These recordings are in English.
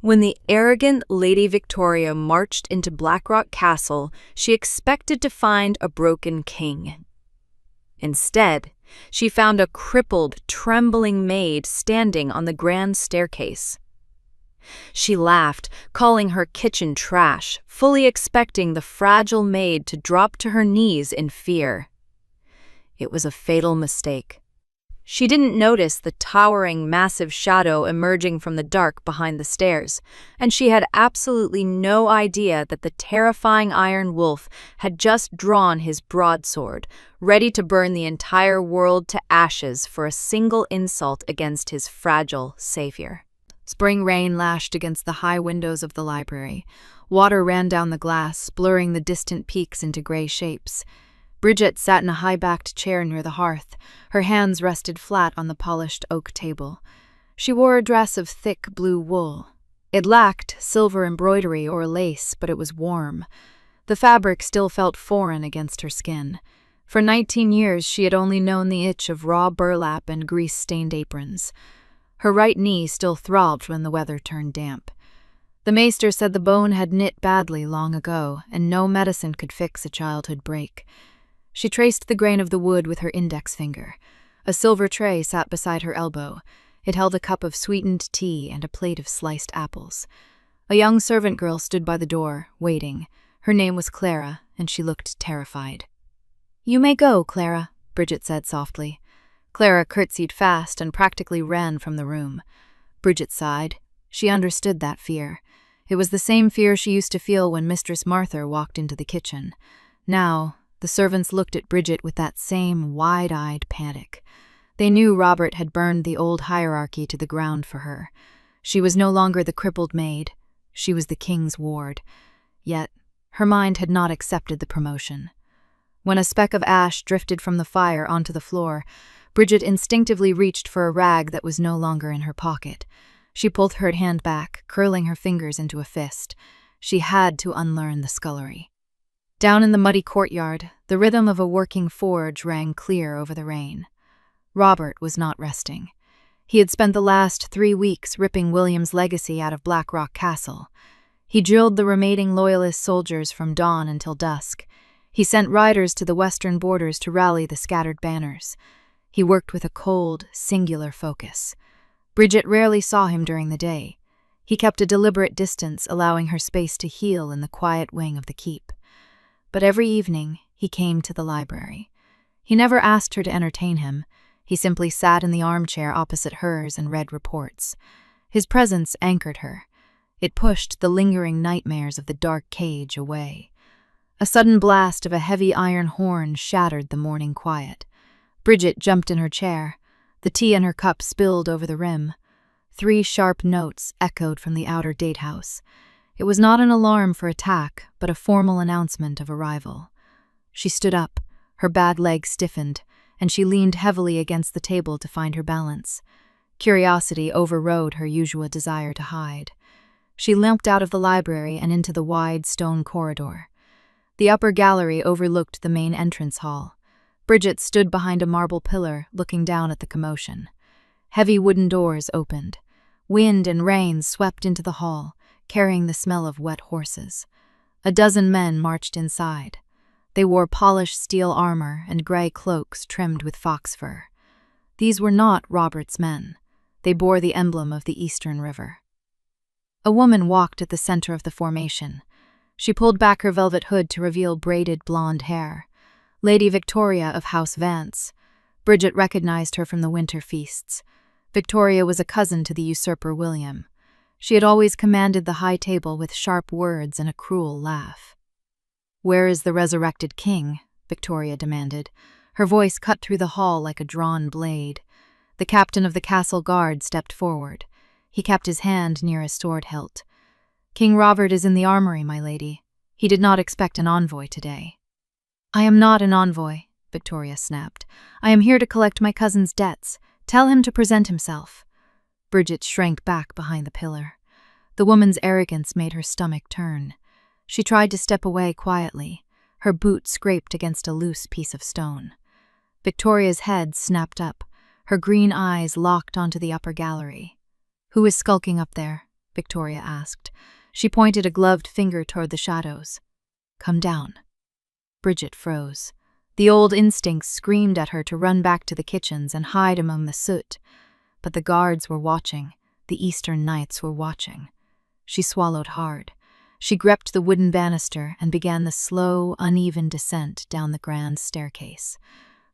When the arrogant Lady Victoria marched into Blackrock Castle, she expected to find a broken king. Instead, she found a crippled, trembling maid standing on the grand staircase. She laughed, calling her kitchen trash, fully expecting the fragile maid to drop to her knees in fear. It was a fatal mistake. She didn't notice the towering, massive shadow emerging from the dark behind the stairs, and she had absolutely no idea that the terrifying Iron Wolf had just drawn his broadsword, ready to burn the entire world to ashes for a single insult against his fragile savior. Spring rain lashed against the high windows of the library. Water ran down the glass, blurring the distant peaks into gray shapes. Bridget sat in a high-backed chair near the hearth. Her hands rested flat on the polished oak table. She wore a dress of thick blue wool. It lacked silver embroidery or lace, but it was warm. The fabric still felt foreign against her skin. For 19 years she had only known the itch of raw burlap and grease-stained aprons. Her right knee still throbbed when the weather turned damp. The maester said the bone had knit badly long ago, and no medicine could fix a childhood break. She traced the grain of the wood with her index finger. A silver tray sat beside her elbow. It held a cup of sweetened tea and a plate of sliced apples. A young servant girl stood by the door, waiting. Her name was Clara, and she looked terrified. "You may go, Clara," Bridget said softly. Clara curtsied fast and practically ran from the room. Bridget sighed. She understood that fear. It was the same fear she used to feel when Mistress Martha walked into the kitchen. Now, the servants looked at Bridget with that same wide-eyed panic. They knew Robert had burned the old hierarchy to the ground for her. She was no longer the crippled maid. She was the king's ward. Yet, her mind had not accepted the promotion. When a speck of ash drifted from the fire onto the floor, Bridget instinctively reached for a rag that was no longer in her pocket. She pulled her hand back, curling her fingers into a fist. She had to unlearn the scullery. Down in the muddy courtyard, the rhythm of a working forge rang clear over the rain. Robert was not resting. He had spent the last 3 weeks ripping William's legacy out of Blackrock Castle. He drilled the remaining loyalist soldiers from dawn until dusk. He sent riders to the western borders to rally the scattered banners. He worked with a cold, singular focus. Bridget rarely saw him during the day. He kept a deliberate distance, allowing her space to heal in the quiet wing of the keep. But every evening, he came to the library. He never asked her to entertain him. He simply sat in the armchair opposite hers and read reports. His presence anchored her. It pushed the lingering nightmares of the dark cage away. A sudden blast of a heavy iron horn shattered the morning quiet. Bridget jumped in her chair. The tea in her cup spilled over the rim. 3 sharp notes echoed from the outer datehouse. It was not an alarm for attack, but a formal announcement of arrival. She stood up, her bad leg stiffened, and she leaned heavily against the table to find her balance. Curiosity overrode her usual desire to hide. She limped out of the library and into the wide stone corridor. The upper gallery overlooked the main entrance hall. Bridget stood behind a marble pillar, looking down at the commotion. Heavy wooden doors opened. Wind and rain swept into the hall, carrying the smell of wet horses. A dozen men marched inside. They wore polished steel armor and gray cloaks trimmed with fox fur. These were not Robert's men. They bore the emblem of the Eastern River. A woman walked at the center of the formation. She pulled back her velvet hood to reveal braided blonde hair. Lady Victoria of House Vance. Bridget recognized her from the winter feasts. Victoria was a cousin to the usurper William. She had always commanded the high table with sharp words and a cruel laugh. "Where is the resurrected king?" Victoria demanded. Her voice cut through the hall like a drawn blade. The captain of the castle guard stepped forward. He kept his hand near his sword hilt. "King Robert is in the armory, my lady. He did not expect an envoy today." "I am not an envoy," Victoria snapped. "I am here to collect my cousin's debts. Tell him to present himself." Bridget shrank back behind the pillar. The woman's arrogance made her stomach turn. She tried to step away quietly. Her boot scraped against a loose piece of stone. Victoria's head snapped up. Her green eyes locked onto the upper gallery. "Who is skulking up there?" Victoria asked. She pointed a gloved finger toward the shadows. Come down. Bridget froze. The old instincts screamed at her to run back to the kitchens and hide among the soot. But the guards were watching. The Eastern Knights were watching. She swallowed hard. She gripped the wooden banister and began the slow, uneven descent down the grand staircase.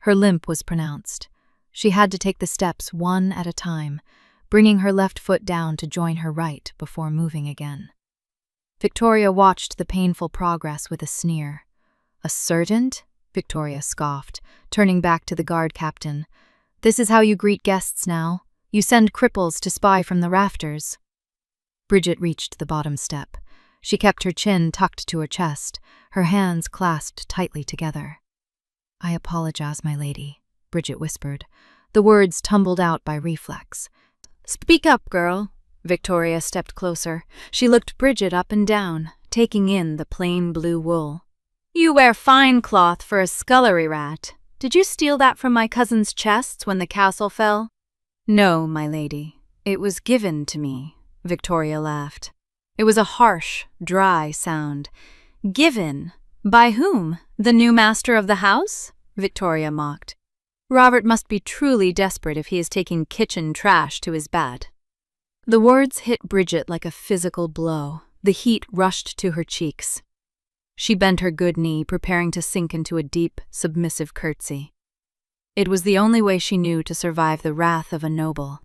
Her limp was pronounced. She had to take the steps one at a time, bringing her left foot down to join her right before moving again. Victoria watched the painful progress with a sneer. A servant? Victoria scoffed, turning back to the guard captain. This is how you greet guests now. You send cripples to spy from the rafters. Bridget reached the bottom step. She kept her chin tucked to her chest, her hands clasped tightly together. I apologize, my lady, Bridget whispered. The words tumbled out by reflex. Speak up, girl. Victoria stepped closer. She looked Bridget up and down, taking in the plain blue wool. You wear fine cloth for a scullery rat. Did you steal that from my cousin's chests when the castle fell? No, my lady. It was given to me, Victoria laughed. It was a harsh, dry sound. Given? By whom? The new master of the house? Victoria mocked. Robert must be truly desperate if he is taking kitchen trash to his bed. The words hit Bridget like a physical blow. The heat rushed to her cheeks. She bent her good knee, preparing to sink into a deep, submissive curtsy. It was the only way she knew to survive the wrath of a noble.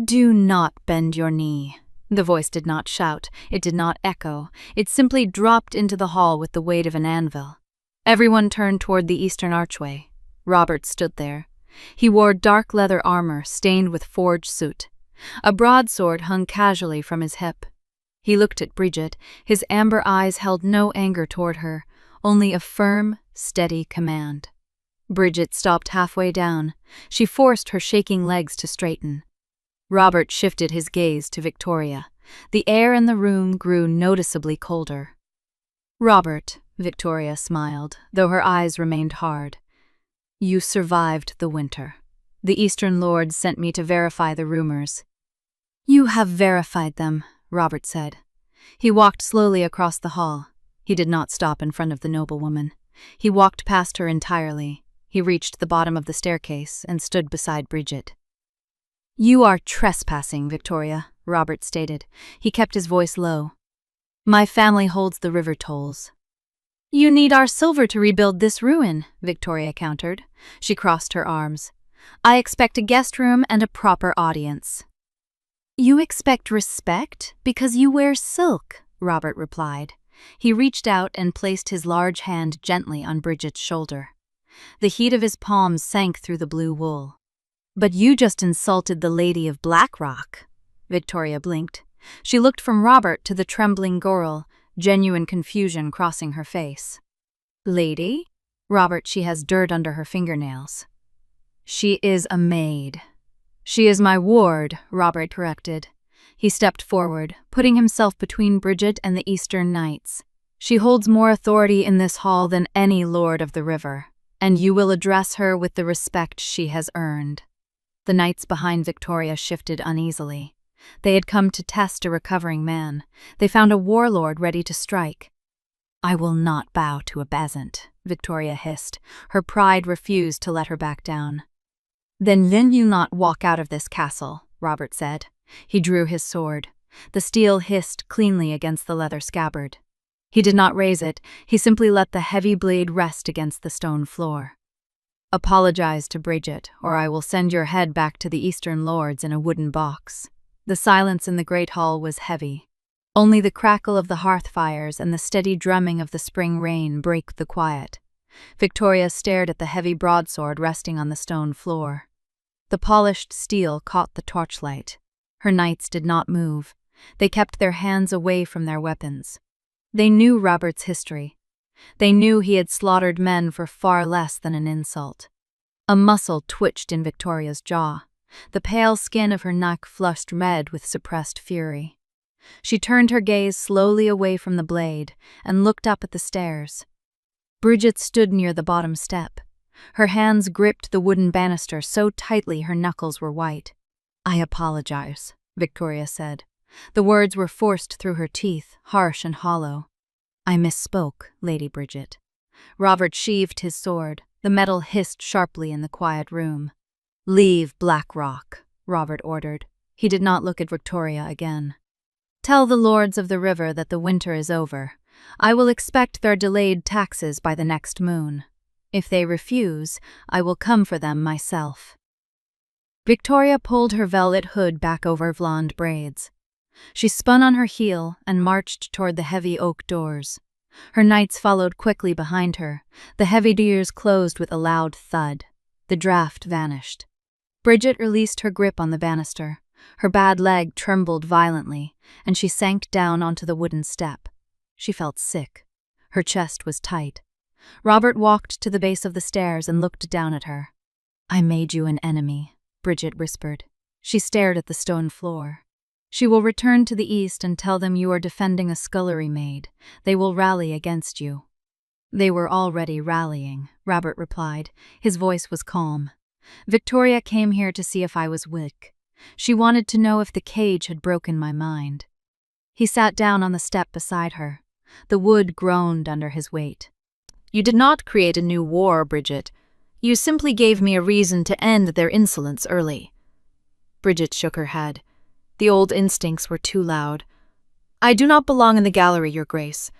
Do not bend your knee. The voice did not shout. It did not echo. It simply dropped into the hall with the weight of an anvil. Everyone turned toward the eastern archway. Robert stood there. He wore dark leather armor stained with forged soot. A broadsword hung casually from his hip. He looked at Bridget. His amber eyes held no anger toward her, only a firm, steady command. Bridget stopped halfway down. She forced her shaking legs to straighten. Robert shifted his gaze to Victoria. The air in the room grew noticeably colder. Robert, Victoria smiled, though her eyes remained hard. You survived the winter. The Eastern Lords sent me to verify the rumors. You have verified them, Robert said. He walked slowly across the hall. He did not stop in front of the noblewoman. He walked past her entirely. He reached the bottom of the staircase and stood beside Bridget. You are trespassing, Victoria, Robert stated. He kept his voice low. My family holds the river tolls. You need our silver to rebuild this ruin, Victoria countered. She crossed her arms. I expect a guest room and a proper audience. You expect respect because you wear silk, Robert replied. He reached out and placed his large hand gently on Bridget's shoulder. The heat of his palms sank through the blue wool. But you just insulted the Lady of Blackrock. Victoria blinked. She looked from Robert to the trembling girl, genuine confusion crossing her face. Lady? Robert, she has dirt under her fingernails. She is a maid. She is my ward, Robert corrected. He stepped forward, putting himself between Bridget and the Eastern Knights. She holds more authority in this hall than any lord of the river, and you will address her with the respect she has earned. The knights behind Victoria shifted uneasily. They had come to test a recovering man. They found a warlord ready to strike. I will not bow to a peasant, Victoria hissed. Her pride refused to let her back down. Then you not walk out of this castle, Robert said. He drew his sword. The steel hissed cleanly against the leather scabbard. He did not raise it. He simply let the heavy blade rest against the stone floor. Apologize to Bridget, or I will send your head back to the Eastern Lords in a wooden box. The silence in the great hall was heavy. Only the crackle of the hearth fires and the steady drumming of the spring rain broke the quiet. Victoria stared at the heavy broadsword resting on the stone floor. The polished steel caught the torchlight. Her knights did not move. They kept their hands away from their weapons. They knew Robert's history. They knew he had slaughtered men for far less than an insult. A muscle twitched in Victoria's jaw. The pale skin of her neck flushed red with suppressed fury. She turned her gaze slowly away from the blade and looked up at the stairs. Bridget stood near the bottom step. Her hands gripped the wooden banister so tightly her knuckles were white. I apologize, Victoria said. The words were forced through her teeth, harsh and hollow. "I misspoke, Lady Bridget." Robert sheathed his sword. The metal hissed sharply in the quiet room. "Leave Blackrock," Robert ordered. He did not look at Victoria again. "Tell the lords of the river that the winter is over. I will expect their delayed taxes by the next moon. If they refuse, I will come for them myself." Victoria pulled her velvet hood back over blonde braids. She spun on her heel and marched toward the heavy oak doors. Her knights followed quickly behind her. The heavy doors closed with a loud thud. The draft vanished. Bridget released her grip on the banister. Her bad leg trembled violently, and she sank down onto the wooden step. She felt sick. Her chest was tight. Robert walked to the base of the stairs and looked down at her. "I made you an enemy," Bridget whispered. She stared at the stone floor. "She will return to the east and tell them you are defending a scullery maid. They will rally against you." "They were already rallying," Robert replied. His voice was calm. "Victoria came here to see if I was weak. She wanted to know if the cage had broken my mind." He sat down on the step beside her. The wood groaned under his weight. "You did not create a new war, Bridget. You simply gave me a reason to end their insolence early." Bridget shook her head. The old instincts were too loud. "I do not belong in the gallery, Your Grace.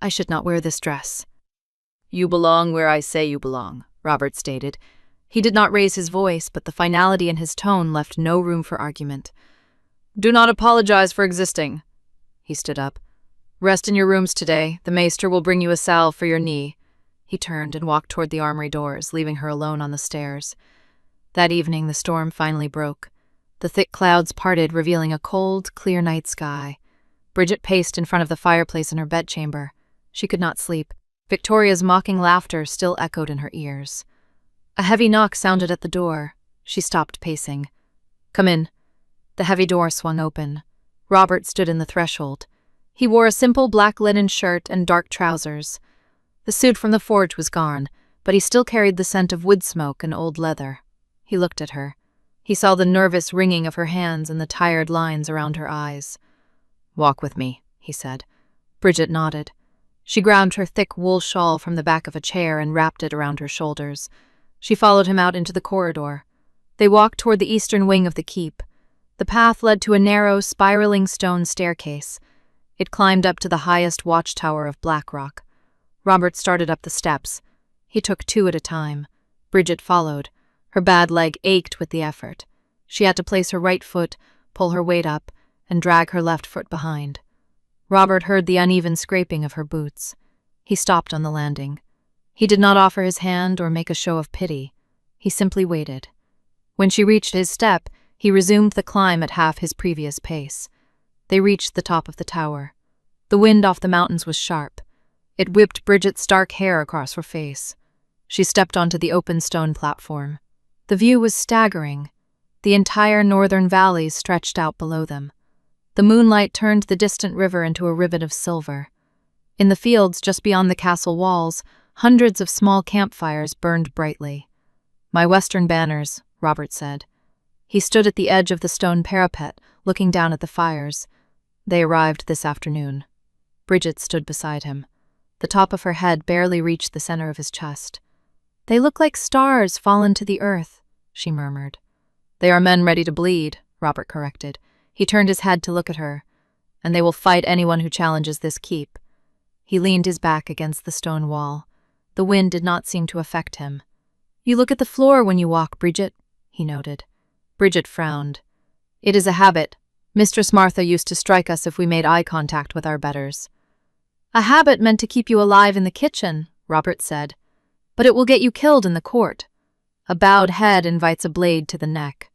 I should not wear this dress." "You belong where I say you belong," Robert stated. He did not raise his voice, but the finality in his tone left no room for argument. "Do not apologize for existing." He stood up. "Rest in your rooms today. The maester will bring you a salve for your knee." He turned and walked toward the armory doors, leaving her alone on the stairs. That evening, the storm finally broke. The thick clouds parted, revealing a cold, clear night sky. Bridget paced in front of the fireplace in her bedchamber. She could not sleep. Victoria's mocking laughter still echoed in her ears. A heavy knock sounded at the door. She stopped pacing. "Come in." The heavy door swung open. Robert stood in the threshold. He wore a simple black linen shirt and dark trousers. The suit from the forge was gone, but he still carried the scent of wood smoke and old leather. He looked at her. He saw the nervous wringing of her hands and the tired lines around her eyes. "Walk with me," he said. Bridget nodded. She grabbed her thick wool shawl from the back of a chair and wrapped it around her shoulders. She followed him out into the corridor. They walked toward the eastern wing of the keep. The path led to a narrow, spiraling stone staircase. It climbed up to the highest watchtower of Blackrock. Robert started up the steps. He took 2 at a time. Bridget followed. Her bad leg ached with the effort. She had to place her right foot, pull her weight up, and drag her left foot behind. Robert heard the uneven scraping of her boots. He stopped on the landing. He did not offer his hand or make a show of pity. He simply waited. When she reached his step, he resumed the climb at half his previous pace. They reached the top of the tower. The wind off the mountains was sharp. It whipped Bridget's dark hair across her face. She stepped onto the open stone platform. The view was staggering. The entire northern valleys stretched out below them. The moonlight turned the distant river into a ribbon of silver. In the fields just beyond the castle walls, hundreds of small campfires burned brightly. "My western banners," Robert said. He stood at the edge of the stone parapet, looking down at the fires. "They arrived this afternoon." Bridget stood beside him. The top of her head barely reached the center of his chest. "They look like stars fallen to the earth," she murmured. "They are men ready to bleed," Robert corrected. He turned his head to look at her. "And they will fight anyone who challenges this keep." He leaned his back against the stone wall. The wind did not seem to affect him. "You look at the floor when you walk, Bridget," he noted. Bridget frowned. "It is a habit. Mistress Martha used to strike us if we made eye contact with our betters." "A habit meant to keep you alive in the kitchen," Robert said. "But it will get you killed in the court. A bowed head invites a blade to the neck."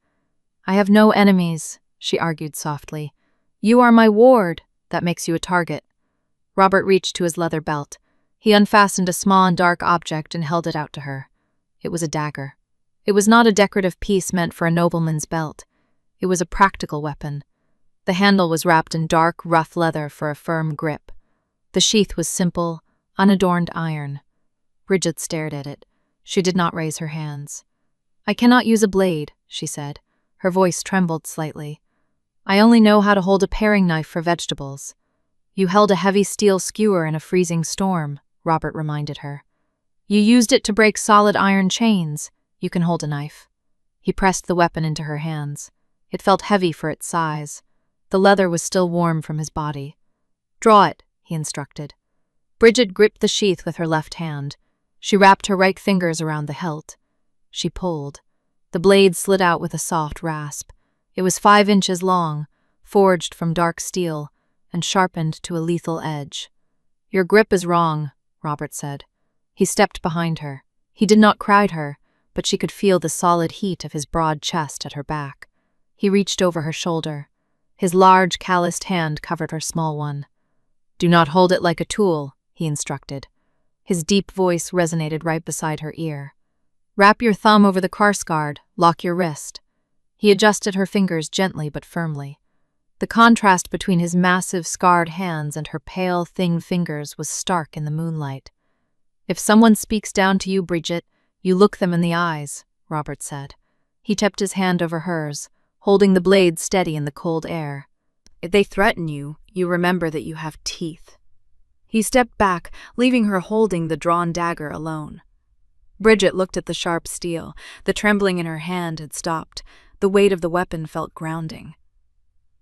"I have no enemies," she argued softly. "You are my ward. That makes you a target." Robert reached to his leather belt. He unfastened a small and dark object and held it out to her. It was a dagger. It was not a decorative piece meant for a nobleman's belt. It was a practical weapon. The handle was wrapped in dark, rough leather for a firm grip. The sheath was simple, unadorned iron. Bridget stared at it. She did not raise her hands. "I cannot use a blade," she said. Her voice trembled slightly. I only know how to hold a paring knife for vegetables. You held a heavy steel skewer in a freezing storm, Robert reminded her. You used it to break solid iron chains. You can hold a knife. He pressed the weapon into her hands. It felt heavy for its size. The leather was still warm from his body. Draw it, he instructed. Bridget gripped the sheath with her left hand. She wrapped her right fingers around the hilt. She pulled. The blade slid out with a soft rasp. It was 5 inches long, forged from dark steel, and sharpened to a lethal edge. Your grip is wrong, Robert said. He stepped behind her. He did not cry her, but she could feel the solid heat of his broad chest at her back. He reached over her shoulder. His large, calloused hand covered her small one. Do not hold it like a tool, he instructed. His deep voice resonated right beside her ear. Wrap your thumb over the cross guard, lock your wrist. He adjusted her fingers gently but firmly. The contrast between his massive, scarred hands and her pale, thin fingers was stark in the moonlight. If someone speaks down to you, Bridget, you look them in the eyes, Robert said. He kept his hand over hers, holding the blade steady in the cold air. If they threaten you, you remember that you have teeth. He stepped back, leaving her holding the drawn dagger alone. Bridget looked at the sharp steel. The trembling in her hand had stopped. The weight of the weapon felt grounding.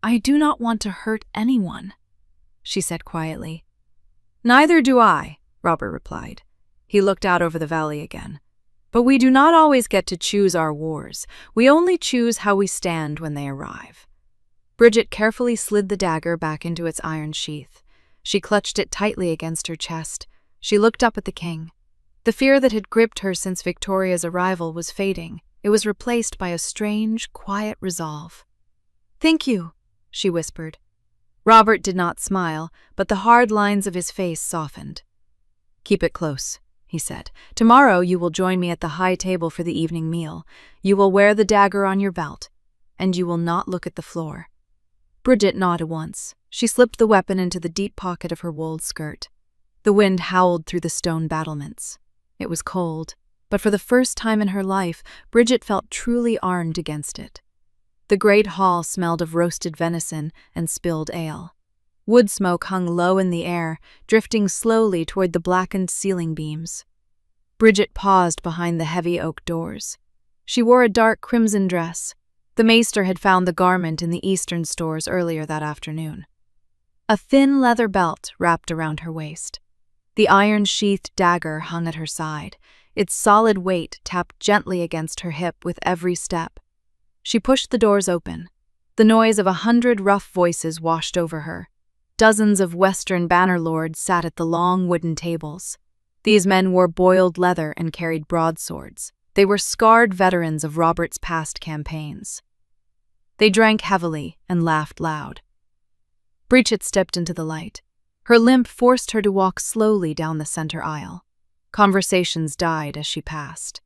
I do not want to hurt anyone, she said quietly. Neither do I, Robert replied. He looked out over the valley again. But we do not always get to choose our wars. We only choose how we stand when they arrive. Bridget carefully slid the dagger back into its iron sheath. She clutched it tightly against her chest. She looked up at the king. The fear that had gripped her since Victoria's arrival was fading. It was replaced by a strange, quiet resolve. Thank you, she whispered. Robert did not smile, but the hard lines of his face softened. Keep it close, he said. Tomorrow you will join me at the high table for the evening meal. You will wear the dagger on your belt, and you will not look at the floor. Bridget nodded once. She slipped the weapon into the deep pocket of her wooled skirt. The wind howled through the stone battlements. It was cold, but for the first time in her life, Bridget felt truly armed against it. The great hall smelled of roasted venison and spilled ale. Wood smoke hung low in the air, drifting slowly toward the blackened ceiling beams. Bridget paused behind the heavy oak doors. She wore a dark crimson dress. The maester had found the garment in the eastern stores earlier that afternoon. A thin leather belt wrapped around her waist. The iron-sheathed dagger hung at her side. Its solid weight tapped gently against her hip with every step. She pushed the doors open. The noise of 100 rough voices washed over her. Dozens of Western banner lords sat at the long wooden tables. These men wore boiled leather and carried broadswords. They were scarred veterans of Robert's past campaigns. They drank heavily and laughed loud. Bridget stepped into the light. Her limp forced her to walk slowly down the center aisle. Conversations died as she passed.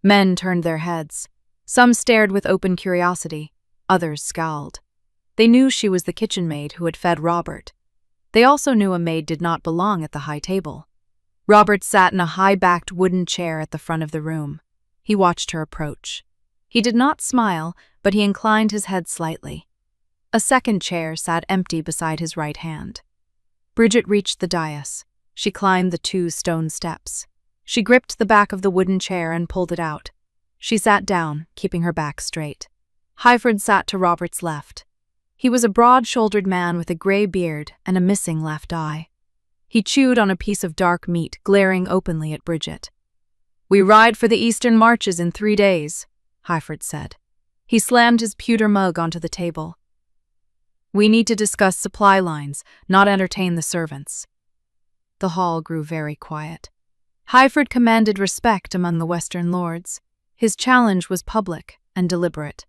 Men turned their heads. Some stared with open curiosity. Others scowled. They knew she was the kitchen maid who had fed Robert. They also knew a maid did not belong at the high table. Robert sat in a high-backed wooden chair at the front of the room. He watched her approach. He did not smile, but he inclined his head slightly. A second chair sat empty beside his right hand. Bridget reached the dais. She climbed the 2 stone steps. She gripped the back of the wooden chair and pulled it out. She sat down, keeping her back straight. Highford sat to Robert's left. He was a broad-shouldered man with a gray beard and a missing left eye. He chewed on a piece of dark meat, glaring openly at Bridget. "We ride for the Eastern Marches in 3 days," Highford said. He slammed his pewter mug onto the table. "We need to discuss supply lines, not entertain the servants." The hall grew very quiet. Highford commanded respect among the Western lords. His challenge was public and deliberate.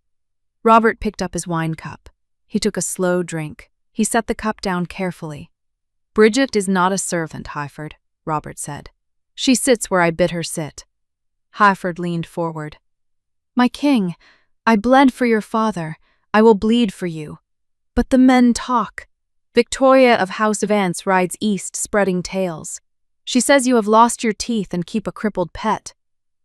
Robert picked up his wine cup. He took a slow drink. He set the cup down carefully. "Bridget is not a servant, Highford," Robert said. "She sits where I bid her sit." Highford leaned forward. "My king, I bled for your father. I will bleed for you. But the men talk. Victoria of House Vance rides east spreading tales. She says you have lost your teeth and keep a crippled pet."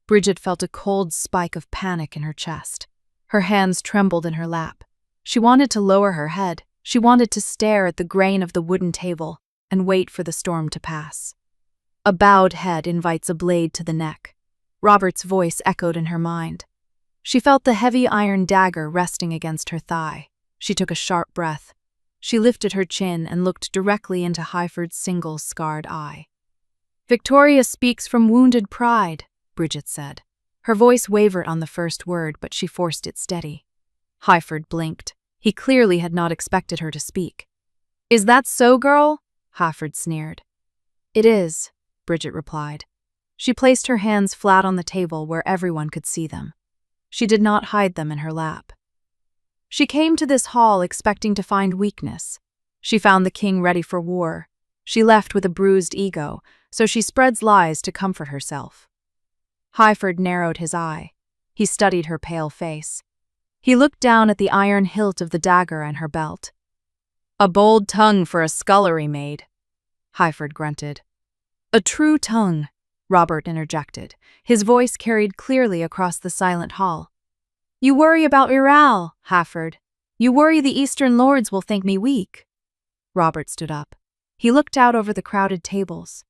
Bridget felt a cold spike of panic in her chest. Her hands trembled in her lap. She wanted to lower her head. She wanted to stare at the grain of the wooden table and wait for the storm to pass. A bowed head invites a blade to the neck. Robert's voice echoed in her mind. She felt the heavy iron dagger resting against her thigh. She took a sharp breath. She lifted her chin and looked directly into Highford's single scarred eye. "Victoria speaks from wounded pride," Bridget said. Her voice wavered on the first word, but she forced it steady. Highford blinked. He clearly had not expected her to speak. "Is that so, girl?" Highford sneered. "It is," Bridget replied. She placed her hands flat on the table where everyone could see them. She did not hide them in her lap. She came to this hall expecting to find weakness. She found the king ready for war. She left with a bruised ego, so she spreads lies to comfort herself. Highford narrowed his eye. He studied her pale face. He looked down at the iron hilt of the dagger and her belt. "A bold tongue for a scullery maid," Highford grunted. "A true tongue," Robert interjected. His voice carried clearly across the silent hall. "You worry about morale, Highford. You worry the Eastern lords will think me weak." Robert stood up. He looked out over the crowded tables.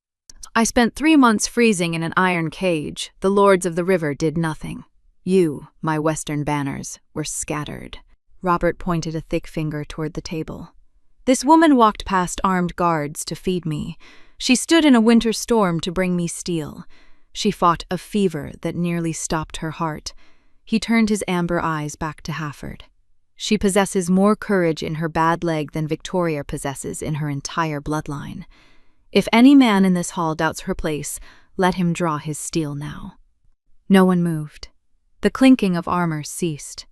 "I spent 3 months freezing in an iron cage. The lords of the river did nothing. You, my western banners, were scattered." Robert pointed a thick finger toward the table. "This woman walked past armed guards to feed me. She stood in a winter storm to bring me steel. She fought a fever that nearly stopped her heart." He turned his amber eyes back to Highford. "She possesses more courage in her bad leg than Victoria possesses in her entire bloodline. If any man in this hall doubts her place, let him draw his steel now." No one moved. The clinking of armor ceased.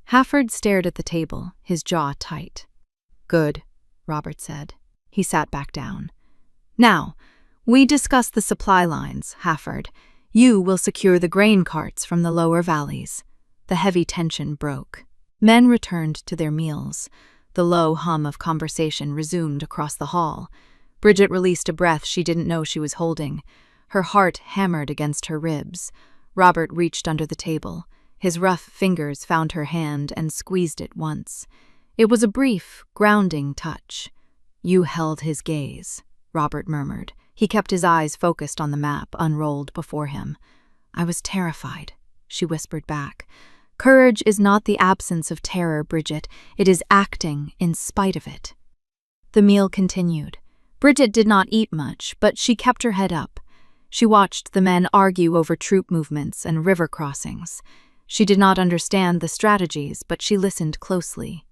Highford stared at the table, his jaw tight. "Good," Robert said. He sat back down. "Now, we discuss the supply lines, Highford. You will secure the grain carts from the lower valleys." The heavy tension broke. Men returned to their meals. The low hum of conversation resumed across the hall. Bridget released a breath she didn't know she was holding. Her heart hammered against her ribs. Robert reached under the table. His rough fingers found her hand and squeezed it once. It was a brief, grounding touch. "You held his gaze," Robert murmured. He kept his eyes focused on the map unrolled before him. "I was terrified," she whispered back. "Courage is not the absence of terror, Bridget. It is acting in spite of it." The meal continued. Bridget did not eat much, but she kept her head up. She watched the men argue over troop movements and river crossings. She did not understand the strategies, but she listened closely.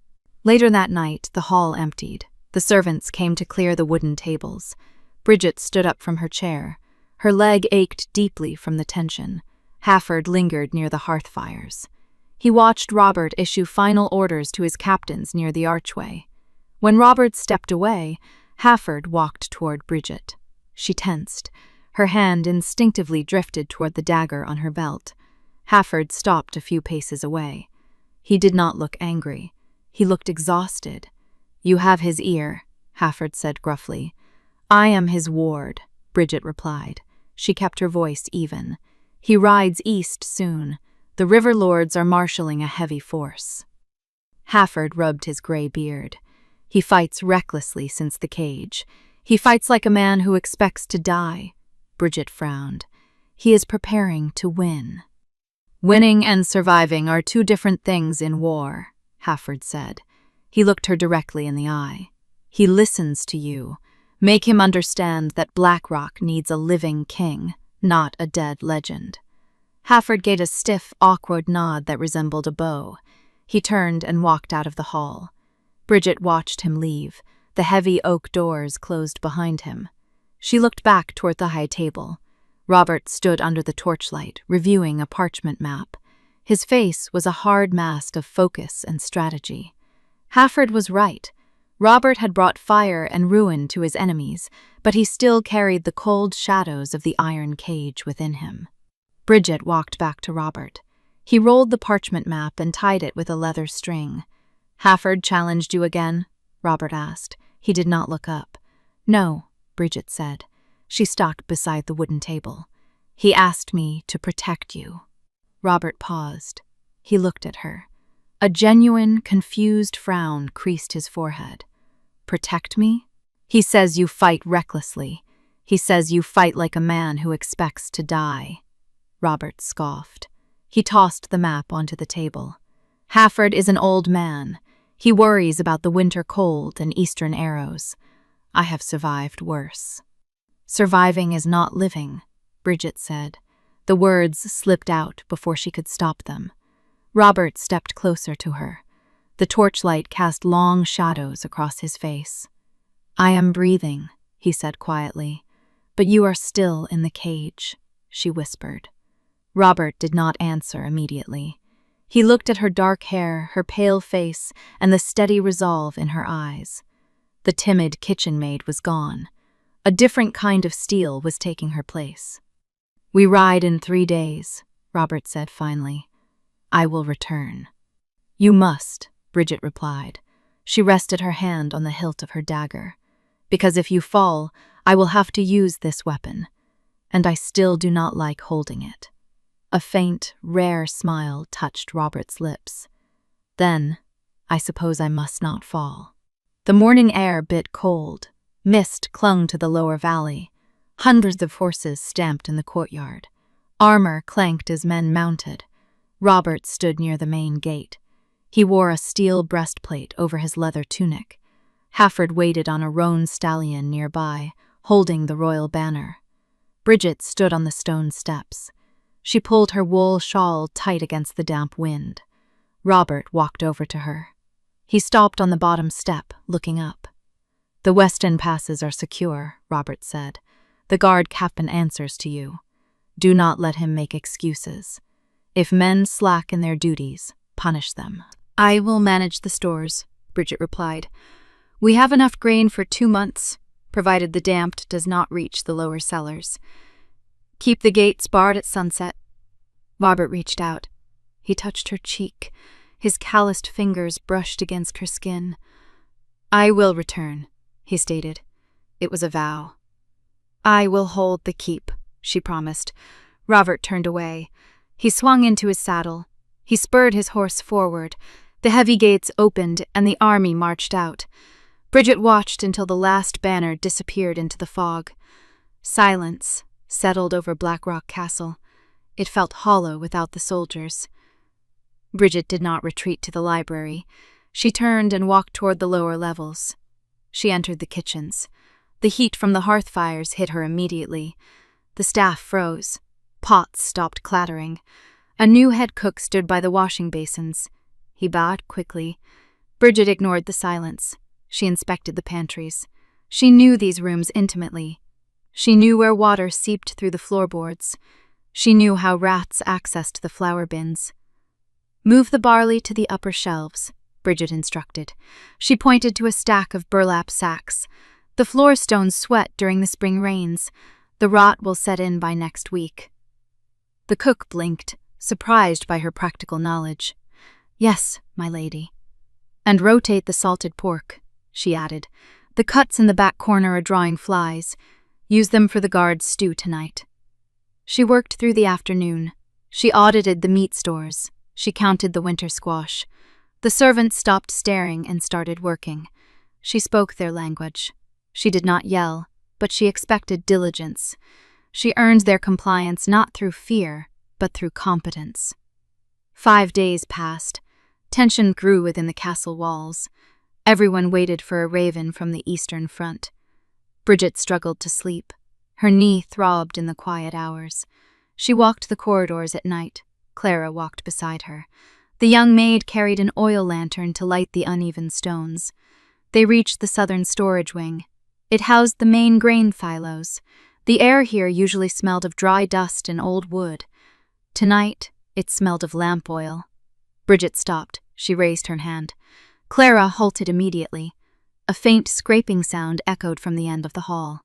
Later that night, the hall emptied. The servants came to clear the wooden tables. Bridget stood up from her chair. Her leg ached deeply from the tension. Highford lingered near the hearth fires. He watched Robert issue final orders to his captains near the archway. When Robert stepped away, Highford walked toward Bridget. She tensed. Her hand instinctively drifted toward the dagger on her belt. Highford stopped a few paces away. He did not look angry. He looked exhausted. "You have his ear," Highford said gruffly. "I am his ward," Bridget replied. She kept her voice even. "He rides east soon. The river lords are marshalling a heavy force." Highford rubbed his gray beard. "He fights recklessly since the cage. He fights like a man who expects to die." Bridget frowned. "He is preparing to win." "Winning and surviving are two different things in war," Highford said. He looked her directly in the eye. "He listens to you. Make him understand that Blackrock needs a living king, not a dead legend." Highford gave a stiff, awkward nod that resembled a bow. He turned and walked out of the hall. Bridget watched him leave. The heavy oak doors closed behind him. She looked back toward the high table. Robert stood under the torchlight, reviewing a parchment map. His face was a hard mask of focus and strategy. Highford was right. Robert had brought fire and ruin to his enemies, but he still carried the cold shadows of the iron cage within him. Bridget walked back to Robert. He rolled the parchment map and tied it with a leather string. "Highford challenged you again?" Robert asked. He did not look up. "No," Bridget said. She stopped beside the wooden table. "He asked me to protect you." Robert paused. He looked at her. A genuine, confused frown creased his forehead. "Protect me? He says you fight recklessly. He says you fight like a man who expects to die." Robert scoffed. He tossed the map onto the table. "Hafford is an old man. He worries about the winter cold and eastern arrows. I have survived worse." "Surviving is not living," Bridget said. The words slipped out before she could stop them. Robert stepped closer to her. The torchlight cast long shadows across his face. "I am breathing," he said quietly. "But you are still in the cage," she whispered. Robert did not answer immediately. He looked at her dark hair, her pale face, and the steady resolve in her eyes. The timid kitchen maid was gone. A different kind of steel was taking her place. "We ride in 3 days," Robert said finally. "I will return." "You must," Bridget replied. She rested her hand on the hilt of her dagger. "Because if you fall, I will have to use this weapon. And I still do not like holding it." A faint, rare smile touched Robert's lips. "Then, I suppose I must not fall." The morning air bit cold. Mist clung to the lower valley. Hundreds of horses stamped in the courtyard. Armor clanked as men mounted. Robert stood near the main gate. He wore a steel breastplate over his leather tunic. Hafford waited on a roan stallion nearby, holding the royal banner. Bridget stood on the stone steps. She pulled her wool shawl tight against the damp wind. Robert walked over to her. He stopped on the bottom step, looking up. "The western passes are secure," Robert said. "The guard captain answers to you. Do not let him make excuses. If men slack in their duties, punish them." "I will manage the stores," Bridget replied. "We have enough grain for 2 months, provided the damp does not reach the lower cellars. Keep the gates barred at sunset." Robert reached out. He touched her cheek. His calloused fingers brushed against her skin. "I will return," he stated. It was a vow. "I will hold the keep," she promised. Robert turned away. He swung into his saddle. He spurred his horse forward. The heavy gates opened and the army marched out. Bridget watched until the last banner disappeared into the fog. Silence settled over Blackrock Castle. It felt hollow without the soldiers. Bridget did not retreat to the library. She turned and walked toward the lower levels. She entered the kitchens. The heat from the hearth fires hit her immediately. The staff froze. Pots stopped clattering. A new head cook stood by the washing basins. He bowed quickly. Bridget ignored the silence. She inspected the pantries. She knew these rooms intimately. She knew where water seeped through the floorboards. She knew how rats accessed the flour bins. "Move the barley to the upper shelves," Bridget instructed. She pointed to a stack of burlap sacks. "The floor stones sweat during the spring rains. The rot will set in by next week." The cook blinked, surprised by her practical knowledge. "Yes, my lady." "And rotate the salted pork," she added. "The cuts in the back corner are drawing flies. Use them for the guard's stew tonight." She worked through the afternoon. She audited the meat stores. She counted the winter squash. The servants stopped staring and started working. She spoke their language. She did not yell, but she expected diligence. She earned their compliance not through fear, but through competence. 5 days passed. Tension grew within the castle walls. Everyone waited for a raven from the eastern front. Bridget struggled to sleep. Her knee throbbed in the quiet hours. She walked the corridors at night. Clara walked beside her. The young maid carried an oil lantern to light the uneven stones. They reached the southern storage wing. It housed the main grain silos. The air here usually smelled of dry dust and old wood. Tonight, it smelled of lamp oil. Bridget stopped. She raised her hand. Clara halted immediately. A faint scraping sound echoed from the end of the hall.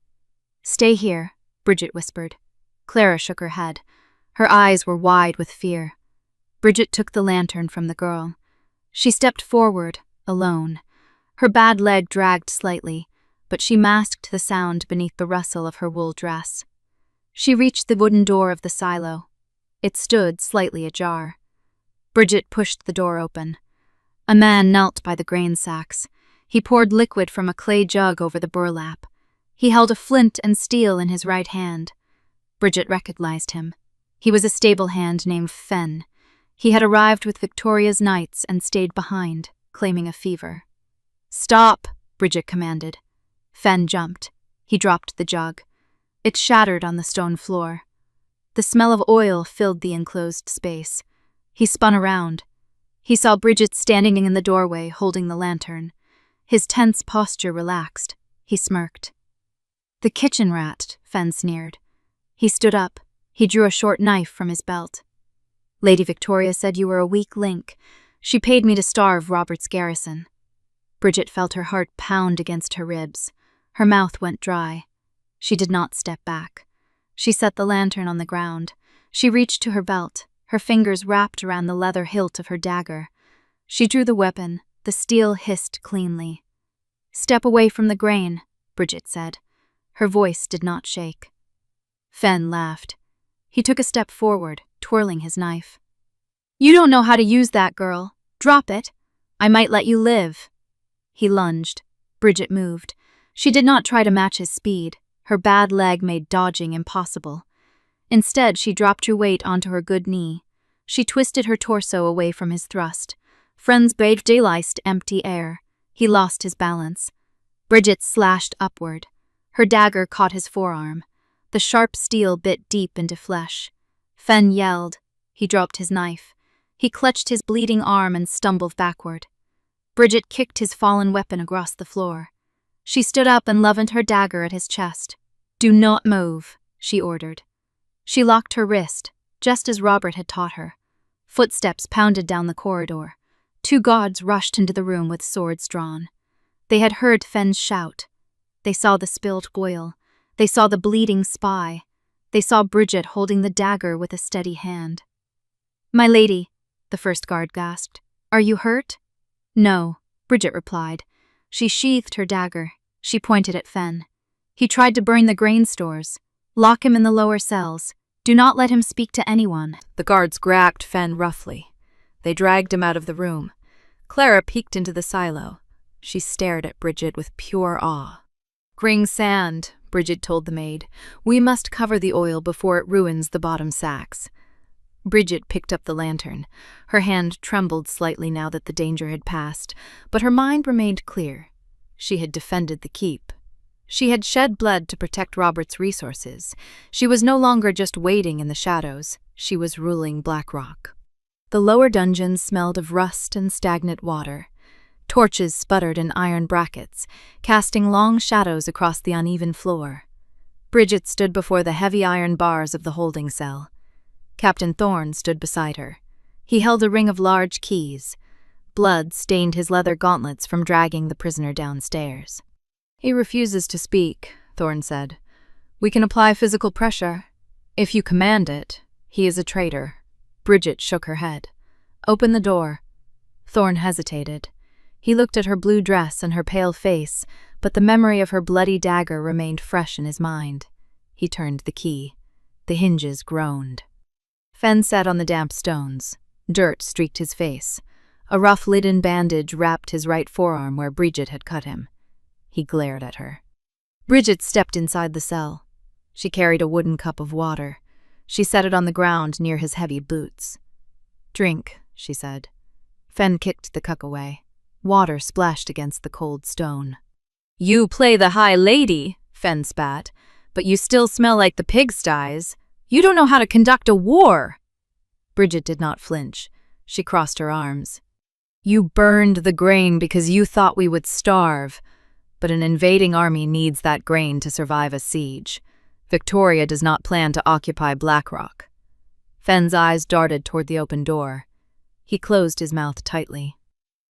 "Stay here," Bridget whispered. Clara shook her head. Her eyes were wide with fear. Bridget took the lantern from the girl. She stepped forward, alone. Her bad leg dragged slightly, but she masked the sound beneath the rustle of her wool dress. She reached the wooden door of the silo. It stood slightly ajar. Bridget pushed the door open. A man knelt by the grain sacks. He poured liquid from a clay jug over the burlap. He held a flint and steel in his right hand. Bridget recognized him. He was a stable hand named Fen. He had arrived with Victoria's knights and stayed behind, claiming a fever. "Stop," Bridget commanded. Fen jumped. He dropped the jug. It shattered on the stone floor. The smell of oil filled the enclosed space. He spun around. He saw Bridget standing in the doorway, holding the lantern. His tense posture relaxed. He smirked. "The kitchen rat," Fen sneered. He stood up. He drew a short knife from his belt. "Lady Victoria said you were a weak link. She paid me to starve Robert's garrison." Bridget felt her heart pound against her ribs. Her mouth went dry. She did not step back. She set the lantern on the ground. She reached to her belt, her fingers wrapped around the leather hilt of her dagger. She drew the weapon. The steel hissed cleanly. "Step away from the grain," Bridget said. Her voice did not shake. Fen laughed. He took a step forward, twirling his knife. "You don't know how to use that, girl. Drop it. I might let you live." He lunged. Bridget moved. She did not try to match his speed. Her bad leg made dodging impossible. Instead, she dropped her weight onto her good knee. She twisted her torso away from his thrust. Friends bathed dayliced empty air. He lost his balance. Bridget slashed upward. Her dagger caught his forearm. The sharp steel bit deep into flesh. Fen yelled. He dropped his knife. He clutched his bleeding arm and stumbled backward. Bridget kicked his fallen weapon across the floor. She stood up and leveled her dagger at his chest. "Do not move," she ordered. She locked her wrist, just as Robert had taught her. Footsteps pounded down the corridor. 2 guards rushed into the room with swords drawn. They had heard Fen's shout. They saw the spilled oil. They saw the bleeding spy. They saw Bridget holding the dagger with a steady hand. "My lady," the first guard gasped. "Are you hurt?" "No," Bridget replied. She sheathed her dagger. She pointed at Fen. "He tried to burn the grain stores. Lock him in the lower cells. Do not let him speak to anyone." The guards grabbed Fen roughly. They dragged him out of the room. Clara peeked into the silo. She stared at Bridget with pure awe. "Bring sand," Bridget told the maid. "We must cover the oil before it ruins the bottom sacks." Bridget picked up the lantern. Her hand trembled slightly now that the danger had passed, but her mind remained clear. She had defended the keep. She had shed blood to protect Robert's resources. She was no longer just waiting in the shadows. She was ruling Blackrock. The lower dungeons smelled of rust and stagnant water. Torches sputtered in iron brackets, casting long shadows across the uneven floor. Bridget stood before the heavy iron bars of the holding cell. Captain Thorne stood beside her. He held a ring of large keys. Blood stained his leather gauntlets from dragging the prisoner downstairs. "He refuses to speak," Thorne said. "We can apply physical pressure. If you command it, he is a traitor." Bridget shook her head. "Open the door." Thorne hesitated. He looked at her blue dress and her pale face, but the memory of her bloody dagger remained fresh in his mind. He turned the key. The hinges groaned. Fen sat on the damp stones. Dirt streaked his face. A rough linen bandage wrapped his right forearm where Bridget had cut him. He glared at her. Bridget stepped inside the cell. She carried a wooden cup of water. She set it on the ground near his heavy boots. "Drink," she said. Fen kicked the cup away. Water splashed against the cold stone. "You play the high lady," Fen spat, "but you still smell like the pigsties. You don't know how to conduct a war." Bridget did not flinch. She crossed her arms. "You burned the grain because you thought we would starve. But an invading army needs that grain to survive a siege. Victoria does not plan to occupy Blackrock." Fen's eyes darted toward the open door. He closed his mouth tightly.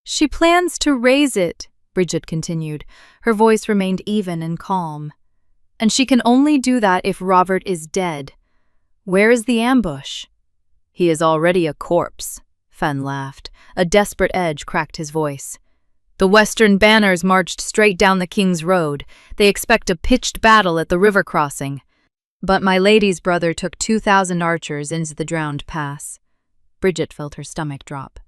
"She plans to raise it," Bridget continued. Her voice remained even and calm. "And she can only do that if Robert is dead. Where is the ambush?" "He is already a corpse," Fen laughed. A desperate edge cracked his voice. "The western banners marched straight down the King's Road. They expect a pitched battle at the river crossing. But my lady's brother took 2,000 archers into the drowned pass." Bridget felt her stomach drop.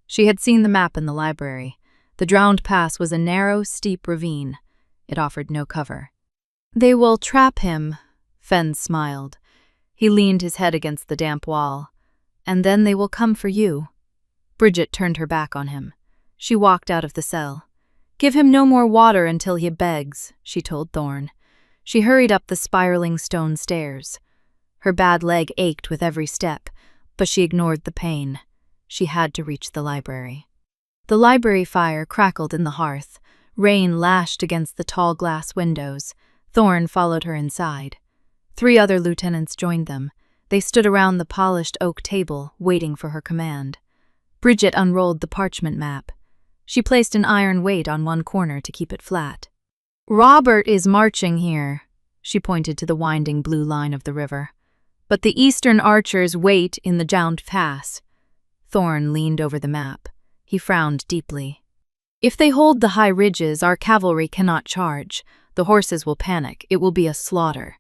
She had seen the map in the library. The drowned pass was a narrow, steep ravine. It offered no cover. "They will trap him," Fen smiled. He leaned his head against the damp wall. "And then they will come for you." Bridget turned her back on him. She walked out of the cell. "Give him no more water until he begs," she told Thorn. She hurried up the spiraling stone stairs. Her bad leg ached with every step, but she ignored the pain. She had to reach the library. The library fire crackled in the hearth. Rain lashed against the tall glass windows. Thorn followed her inside. 3 other lieutenants joined them. They stood around the polished oak table, waiting for her command. Bridget unrolled the parchment map. She placed an iron weight on one corner to keep it flat. "Robert is marching here," she pointed to the winding blue line of the river. "But the eastern archers wait in the drowned pass." Thorn leaned over the map. He frowned deeply. "If they hold the high ridges, our cavalry cannot charge. The horses will panic. It will be a slaughter."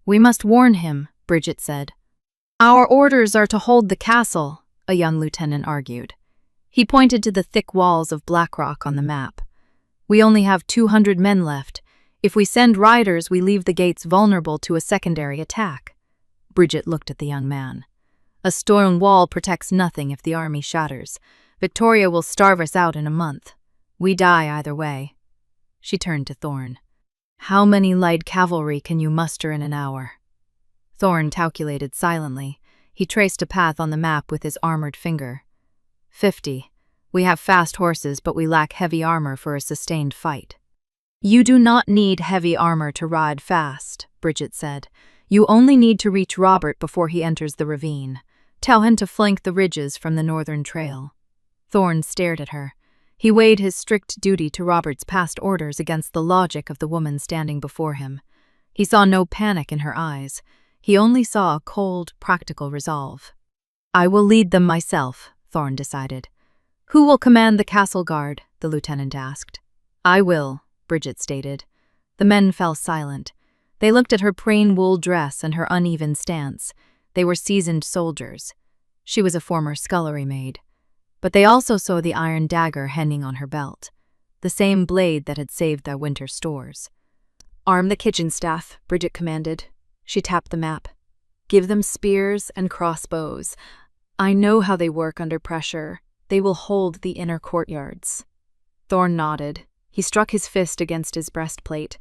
"We must warn him," Bridget said. "Our orders are to hold the castle," a young lieutenant argued. He pointed to the thick walls of black rock on the map. "We only have 200 men left. If we send riders, we leave the gates vulnerable to a secondary attack." Bridget looked at the young man. "A stone wall protects nothing if the army shatters. Victoria will starve us out in a month. We die either way." She turned to Thorn. "How many light cavalry can you muster in an hour?" Thorn calculated silently. He traced a path on the map with his armored finger. 50. We have fast horses, but we lack heavy armor for a sustained fight." "You do not need heavy armor to ride fast," Bridget said. "You only need to reach Robert before he enters the ravine. Tell him to flank the ridges from the northern trail." Thorn stared at her. He weighed his strict duty to Robert's past orders against the logic of the woman standing before him. He saw no panic in her eyes. He only saw a cold, practical resolve. "I will lead them myself," Thorn decided. "Who will command the castle guard?" the lieutenant asked. "I will," Bridget stated. The men fell silent. They looked at her plain wool dress and her uneven stance. They were seasoned soldiers. She was a former scullery maid. But they also saw the iron dagger hanging on her belt, the same blade that had saved their winter stores. "Arm the kitchen staff," Bridget commanded. She tapped the map. "Give them spears and crossbows. I know how they work under pressure. They will hold the inner courtyards." Thorn nodded. He struck his fist against his breastplate.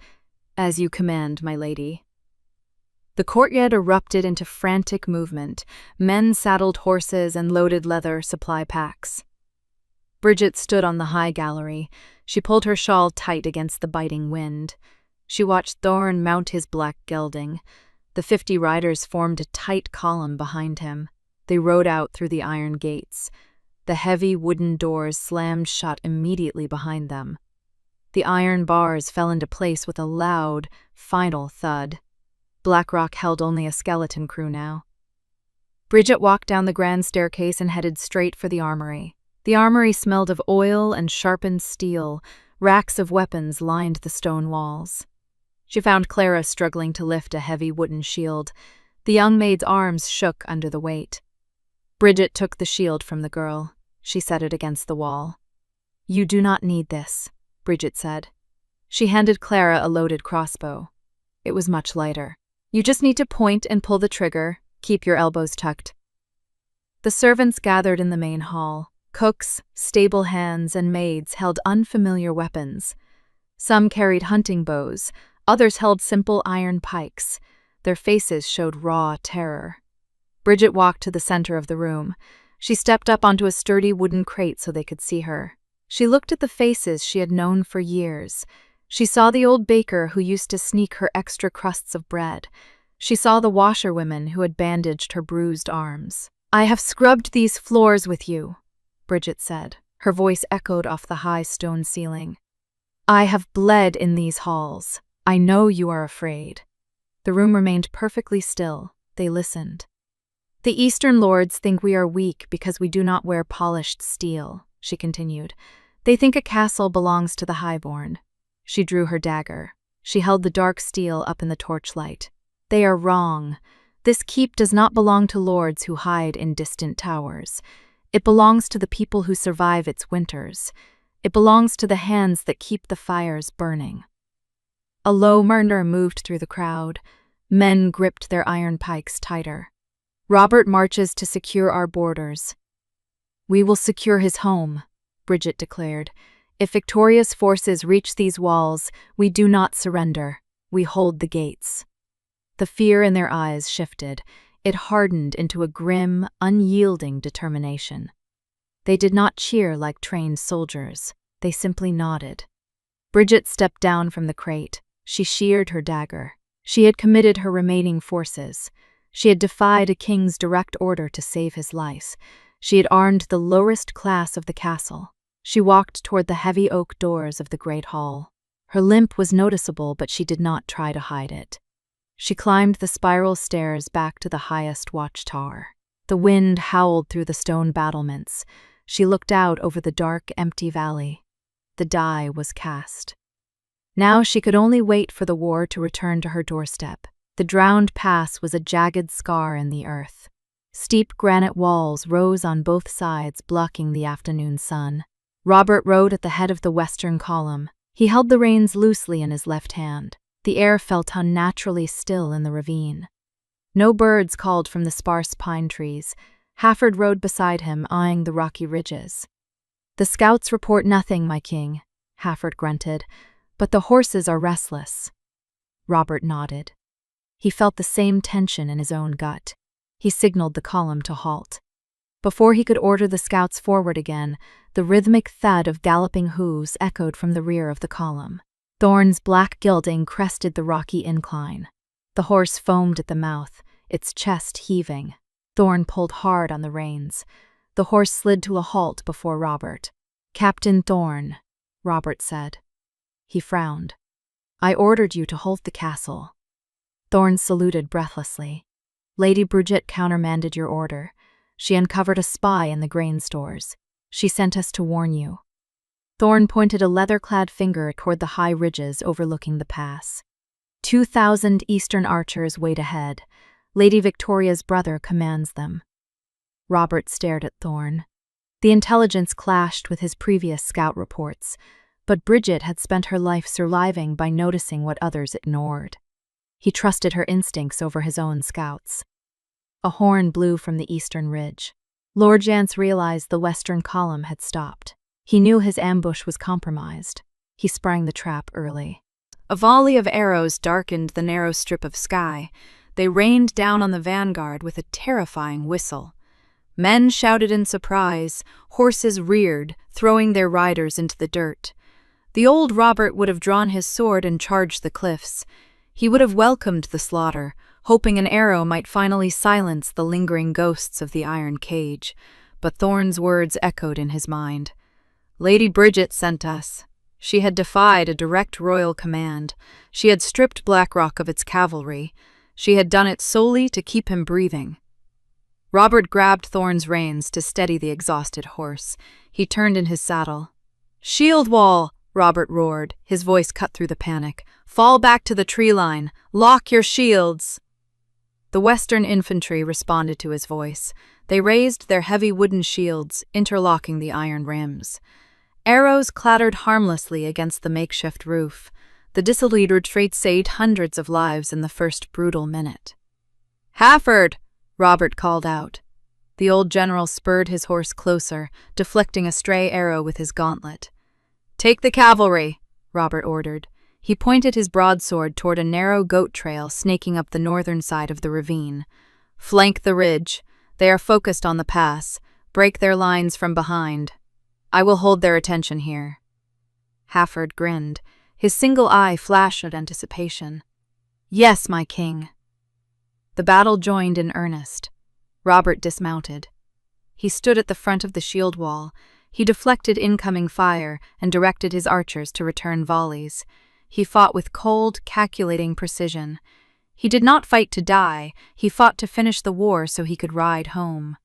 "As you command, my lady." The courtyard erupted into frantic movement. Men saddled horses and loaded leather supply packs. Bridget stood on the high gallery. She pulled her shawl tight against the biting wind. She watched Thorn mount his black gelding. The 50 riders formed a tight column behind him. They rode out through the iron gates. The heavy wooden doors slammed shut immediately behind them. The iron bars fell into place with a loud, final thud. Blackrock held only a skeleton crew now. Bridget walked down the grand staircase and headed straight for the armory. The armory smelled of oil and sharpened steel. Racks of weapons lined the stone walls. She found Clara struggling to lift a heavy wooden shield. The young maid's arms shook under the weight. Bridget took the shield from the girl. She set it against the wall. "You do not need this," Bridget said. She handed Clara a loaded crossbow. It was much lighter. "You just need to point and pull the trigger. Keep your elbows tucked." The servants gathered in the main hall. Cooks, stable hands, and maids held unfamiliar weapons. Some carried hunting bows, others held simple iron pikes. Their faces showed raw terror. Bridget walked to the center of the room. She stepped up onto a sturdy wooden crate so they could see her. She looked at the faces she had known for years. She saw the old baker who used to sneak her extra crusts of bread. She saw the washerwomen who had bandaged her bruised arms. "I have scrubbed these floors with you," Bridget said. Her voice echoed off the high stone ceiling. "I have bled in these halls. I know you are afraid." The room remained perfectly still. They listened. "The Eastern lords think we are weak because we do not wear polished steel," she continued. "They think a castle belongs to the highborn." She drew her dagger. She held the dark steel up in the torchlight. "They are wrong. This keep does not belong to lords who hide in distant towers. It belongs to the people who survive its winters. It belongs to the hands that keep the fires burning. A low murmur moved through the crowd. Men gripped their iron pikes tighter. Robert marches to secure our borders. We will secure his home, Bridget declared. If Victoria's forces reach these walls, we do not surrender. We hold the gates. The fear in their eyes shifted. It hardened into a grim, unyielding determination. They did not cheer like trained soldiers. They simply nodded. Bridget stepped down from the crate. She sheared her dagger. She had committed her remaining forces. She had defied a king's direct order to save his life. She had armed the lowest class of the castle. She walked toward the heavy oak doors of the great hall. Her limp was noticeable, but she did not try to hide it. She climbed the spiral stairs back to the highest watchtower. The wind howled through the stone battlements. She looked out over the dark, empty valley. The die was cast. Now she could only wait for the war to return to her doorstep. The drowned pass was a jagged scar in the earth. Steep granite walls rose on both sides, blocking the afternoon sun. Robert rode at the head of the western column. He held the reins loosely in his left hand. The air felt unnaturally still in the ravine. No birds called from the sparse pine trees. Hafford rode beside him, eyeing the rocky ridges. "The scouts report nothing, my king," Hafford grunted, "but the horses are restless." Robert nodded. He felt the same tension in his own gut. He signaled the column to halt. Before he could order the scouts forward again, the rhythmic thud of galloping hooves echoed from the rear of the column. Thorn's black gilding crested the rocky incline. The horse foamed at the mouth, its chest heaving. Thorn pulled hard on the reins. The horse slid to a halt before Robert. "Captain Thorn," Robert said. He frowned. "I ordered you to hold the castle." Thorn saluted breathlessly. "Lady Bridget countermanded your order. She uncovered a spy in the grain stores. She sent us to warn you." Thorn pointed a leather-clad finger toward the high ridges overlooking the pass. 2,000 Eastern archers wait ahead. Lady Victoria's brother commands them. Robert stared at Thorn. The intelligence clashed with his previous scout reports, but Bridget had spent her life surviving by noticing what others ignored. He trusted her instincts over his own scouts. A horn blew from the eastern ridge. Lord Jance realized the western column had stopped. He knew his ambush was compromised. He sprang the trap early. A volley of arrows darkened the narrow strip of sky. They rained down on the vanguard with a terrifying whistle. Men shouted in surprise, horses reared, throwing their riders into the dirt. The old Robert would have drawn his sword and charged the cliffs. He would have welcomed the slaughter, hoping an arrow might finally silence the lingering ghosts of the iron cage. But Thorn's words echoed in his mind. "Lady Bridget sent us." She had defied a direct royal command. She had stripped Blackrock of its cavalry. She had done it solely to keep him breathing. Robert grabbed Thorn's reins to steady the exhausted horse. He turned in his saddle. "Shield wall!" Robert roared, his voice cut through the panic. "Fall back to the tree line! Lock your shields!" The Western infantry responded to his voice. They raised their heavy wooden shields, interlocking the iron rims. Arrows clattered harmlessly against the makeshift roof. The dissolute retreat saved hundreds of lives in the first brutal minute. "Hafford!" Robert called out. The old general spurred his horse closer, deflecting a stray arrow with his gauntlet. "Take the cavalry," Robert ordered. He pointed his broadsword toward a narrow goat trail snaking up the northern side of the ravine. "Flank the ridge. They are focused on the pass. Break their lines from behind. I will hold their attention here." Hafford grinned. His single eye flashed at anticipation. "Yes, my king." The battle joined in earnest. Robert dismounted. He stood at the front of the shield wall. He deflected incoming fire and directed his archers to return volleys. He fought with cold, calculating precision. He did not fight to die. He fought to finish the war so he could ride home.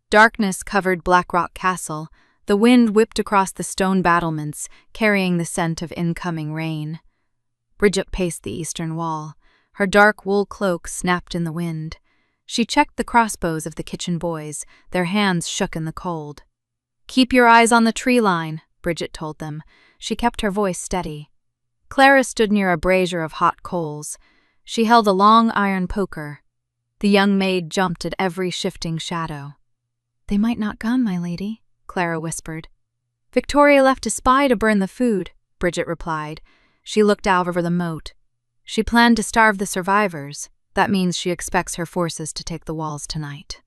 Darkness covered Blackrock Castle. The wind whipped across the stone battlements, carrying the scent of incoming rain. Bridget paced the eastern wall. Her dark wool cloak snapped in the wind. She checked the crossbows of the kitchen boys. Their hands shook in the cold. "Keep your eyes on the tree line," Bridget told them. She kept her voice steady. Clara stood near a brazier of hot coals. She held a long iron poker. The young maid jumped at every shifting shadow. "They might not come, my lady," Clara whispered. "Victoria left a spy to burn the food," Bridget replied. She looked out over the moat. "She planned to starve the survivors. That means she expects her forces to take the walls tonight."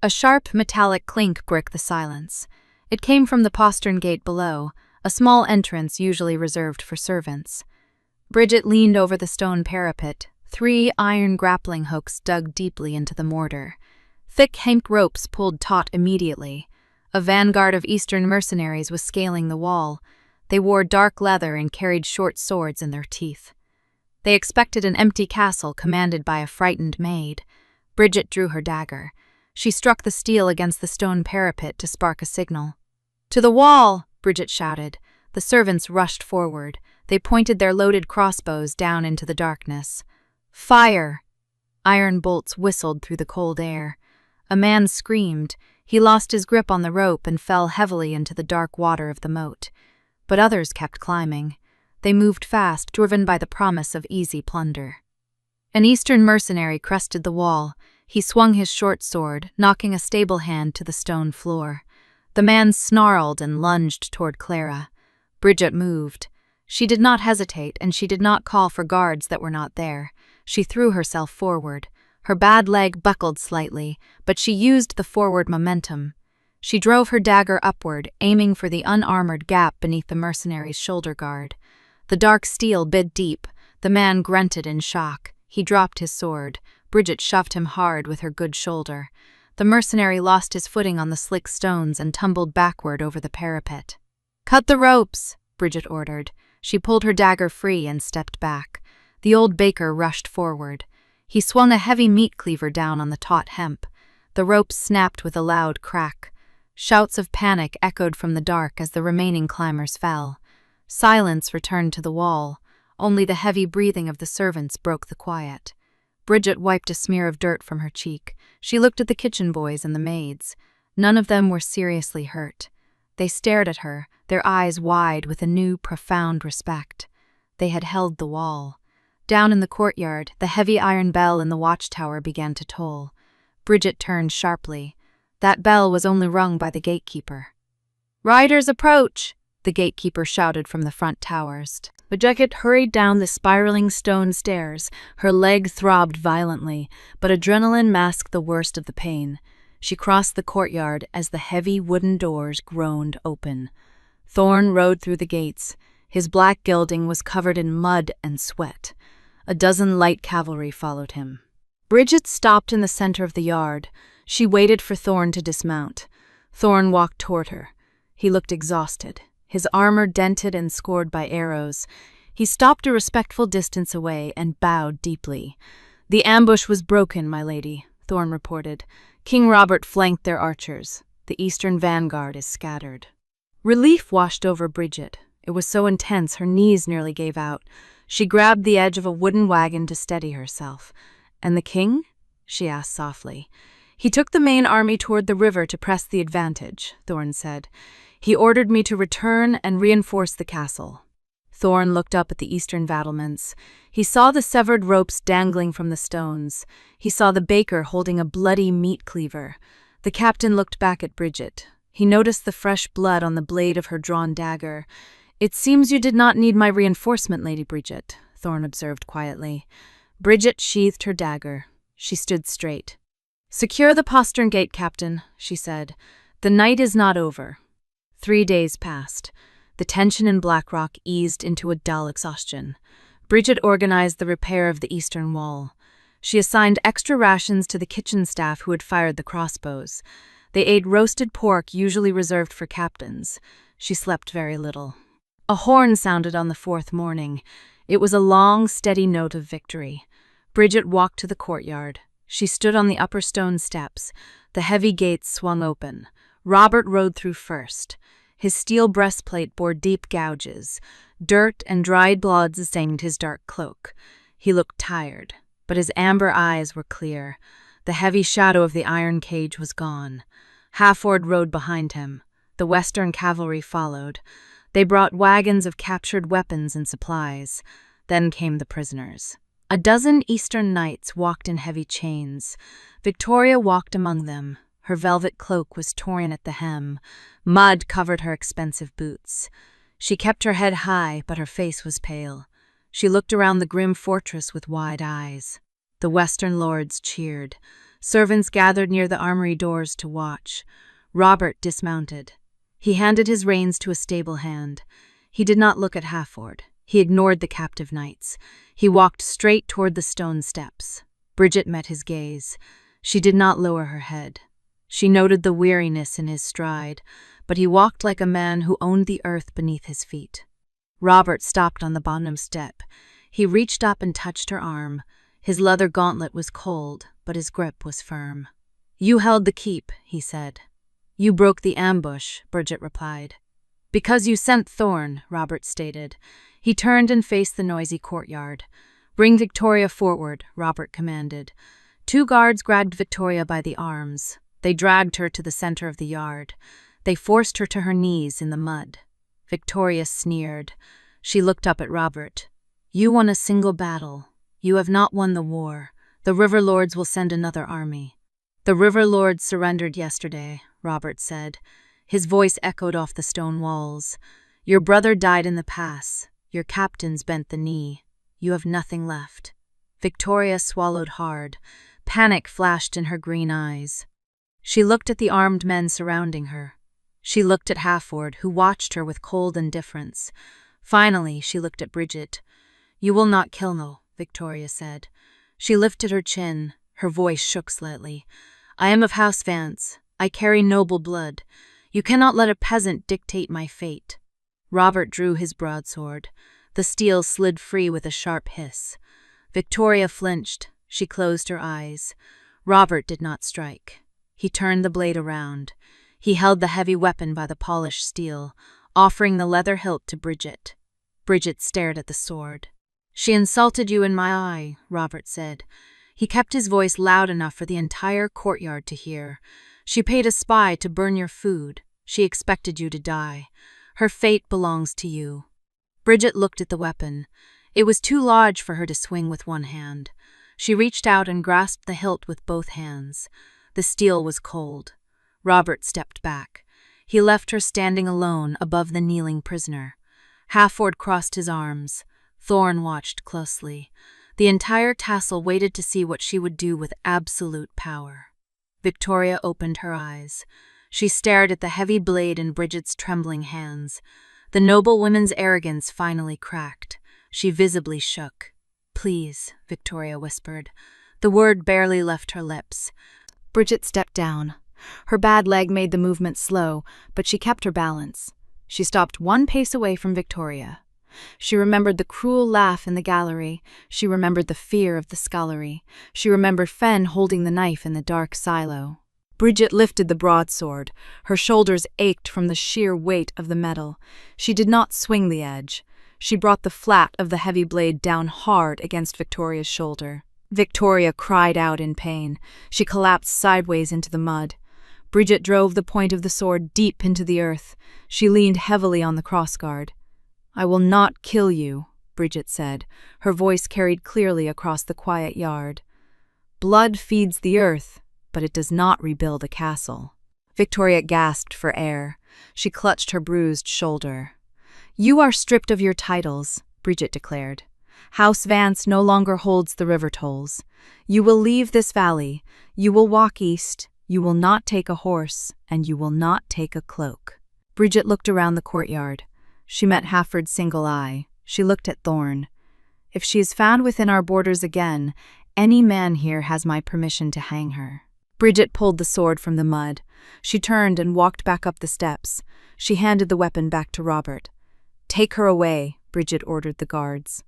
A sharp, metallic clink broke the silence. It came from the postern gate below, a small entrance usually reserved for servants. Bridget leaned over the stone parapet. 3 iron grappling hooks dug deeply into the mortar. Thick hemp ropes pulled taut immediately. A vanguard of Eastern mercenaries was scaling the wall. They wore dark leather and carried short swords in their teeth. They expected an empty castle commanded by a frightened maid. Bridget drew her dagger. She struck the steel against the stone parapet to spark a signal. "To the wall!" Bridget shouted. The servants rushed forward. They pointed their loaded crossbows down into the darkness. "Fire!" Iron bolts whistled through the cold air. A man screamed. He lost his grip on the rope and fell heavily into the dark water of the moat. But others kept climbing. They moved fast, driven by the promise of easy plunder. An Eastern mercenary crested the wall. He swung his short sword, knocking a stable hand to the stone floor. The man snarled and lunged toward Clara. Bridget moved. She did not hesitate, and she did not call for guards that were not there. She threw herself forward. Her bad leg buckled slightly, but she used the forward momentum. She drove her dagger upward, aiming for the unarmored gap beneath the mercenary's shoulder guard. The dark steel bit deep. The man grunted in shock. He dropped his sword. Bridget shoved him hard with her good shoulder. The mercenary lost his footing on the slick stones and tumbled backward over the parapet. "Cut the ropes," Bridget ordered. She pulled her dagger free and stepped back. The old baker rushed forward. He swung a heavy meat cleaver down on the taut hemp. The ropes snapped with a loud crack. Shouts of panic echoed from the dark as the remaining climbers fell. Silence returned to the wall. Only the heavy breathing of the servants broke the quiet. Bridget wiped a smear of dirt from her cheek. She looked at the kitchen boys and the maids. None of them were seriously hurt. They stared at her, their eyes wide with a new, profound respect. They had held the wall. Down in the courtyard, the heavy iron bell in the watchtower began to toll. Bridget turned sharply. That bell was only rung by the gatekeeper. "Riders approach!" the gatekeeper shouted from the front towers. Bridget hurried down the spiraling stone stairs. Her leg throbbed violently, but adrenaline masked the worst of the pain. She crossed the courtyard as the heavy wooden doors groaned open. Thorn rode through the gates. His black gilding was covered in mud and sweat. A dozen light cavalry followed him. Bridget stopped in the center of the yard. She waited for Thorn to dismount. Thorn walked toward her. He looked exhausted, his armor dented and scored by arrows. He stopped a respectful distance away and bowed deeply. "The ambush was broken, my lady," Thorn reported. "King Robert flanked their archers. The eastern vanguard is scattered." Relief washed over Bridget. It was so intense her knees nearly gave out. She grabbed the edge of a wooden wagon to steady herself. "And the king?" she asked softly. "He took the main army toward the river to press the advantage," Thorn said. "He ordered me to return and reinforce the castle." Thorn looked up at the eastern battlements. He saw the severed ropes dangling from the stones. He saw the baker holding a bloody meat cleaver. The captain looked back at Bridget. He noticed the fresh blood on the blade of her drawn dagger. "It seems you did not need my reinforcement, Lady Bridget," Thorn observed quietly. Bridget sheathed her dagger. She stood straight. "Secure the postern gate, Captain," she said. "The night is not over." 3 days passed. The tension in Blackrock eased into a dull exhaustion. Bridget organized the repair of the eastern wall. She assigned extra rations to the kitchen staff who had fired the crossbows. They ate roasted pork usually reserved for captains. She slept very little. A horn sounded on the 4th morning. It was a long, steady note of victory. Bridget walked to the courtyard. She stood on the upper stone steps. The heavy gates swung open. Robert rode through first. His steel breastplate bore deep gouges. Dirt and dried blood stained his dark cloak. He looked tired, but his amber eyes were clear. The heavy shadow of the iron cage was gone. Halford rode behind him. The Western cavalry followed. They brought wagons of captured weapons and supplies. Then came the prisoners. A dozen Eastern knights walked in heavy chains. Victoria walked among them. Her velvet cloak was torn at the hem. Mud covered her expensive boots. She kept her head high, but her face was pale. She looked around the grim fortress with wide eyes. The Western lords cheered. Servants gathered near the armory doors to watch. Robert dismounted. He handed his reins to a stable hand. He did not look at Halford. He ignored the captive knights. He walked straight toward the stone steps. Bridget met his gaze. She did not lower her head. She noted the weariness in his stride, but he walked like a man who owned the earth beneath his feet. Robert stopped on the bottom step. He reached up and touched her arm. His leather gauntlet was cold, but his grip was firm. "You held the keep," he said. "You broke the ambush," Bridget replied. "Because you sent Thorn," Robert stated. He turned and faced the noisy courtyard. "Bring Victoria forward," Robert commanded. 2 guards grabbed Victoria by the arms. They dragged her to the center of the yard. They forced her to her knees in the mud. Victoria sneered. She looked up at Robert. "You won a single battle. You have not won the war. The River Lords will send another army." "The River Lords surrendered yesterday," Robert said. His voice echoed off the stone walls. "Your brother died in the pass. Your captains bent the knee. You have nothing left." Victoria swallowed hard. Panic flashed in her green eyes. She looked at the armed men surrounding her. She looked at Halford, who watched her with cold indifference. Finally, she looked at Bridget. "You will not kill no," Victoria said. She lifted her chin. Her voice shook slightly. "I am of House Vance. I carry noble blood. You cannot let a peasant dictate my fate." Robert drew his broadsword. The steel slid free with a sharp hiss. Victoria flinched. She closed her eyes. Robert did not strike. He turned the blade around. He held the heavy weapon by the polished steel, offering the leather hilt to Bridget. Bridget stared at the sword. "She insulted you in my eye," Robert said. He kept his voice loud enough for the entire courtyard to hear. "She paid a spy to burn your food. She expected you to die. Her fate belongs to you." Bridget looked at the weapon. It was too large for her to swing with one hand. She reached out and grasped the hilt with both hands. The steel was cold. Robert stepped back. He left her standing alone above the kneeling prisoner. Halford crossed his arms. Thorn watched closely. The entire castle waited to see what she would do with absolute power. Victoria opened her eyes. She stared at the heavy blade in Bridget's trembling hands. The noble woman's arrogance finally cracked. She visibly shook. "Please," Victoria whispered. The word barely left her lips. Bridget stepped down. Her bad leg made the movement slow, but she kept her balance. She stopped 1 pace away from Victoria. She remembered the cruel laugh in the gallery. She remembered the fear of the scullery. She remembered Fen holding the knife in the dark silo. Bridget lifted the broadsword. Her shoulders ached from the sheer weight of the metal. She did not swing the edge. She brought the flat of the heavy blade down hard against Victoria's shoulder. Victoria cried out in pain. She collapsed sideways into the mud. Bridget drove the point of the sword deep into the earth. She leaned heavily on the crossguard. "I will not kill you," Bridget said. Her voice carried clearly across the quiet yard. "Blood feeds the earth, but it does not rebuild a castle." Victoria gasped for air. She clutched her bruised shoulder. "You are stripped of your titles," Bridget declared. "House Vance no longer holds the river tolls. You will leave this valley. You will walk east. You will not take a horse, and you will not take a cloak." Bridget looked around the courtyard. She met Halford's single eye. She looked at Thorn. "If she is found within our borders again, any man here has my permission to hang her." Bridget pulled the sword from the mud. She turned and walked back up the steps. She handed the weapon back to Robert. "Take her away," Bridget ordered the guards.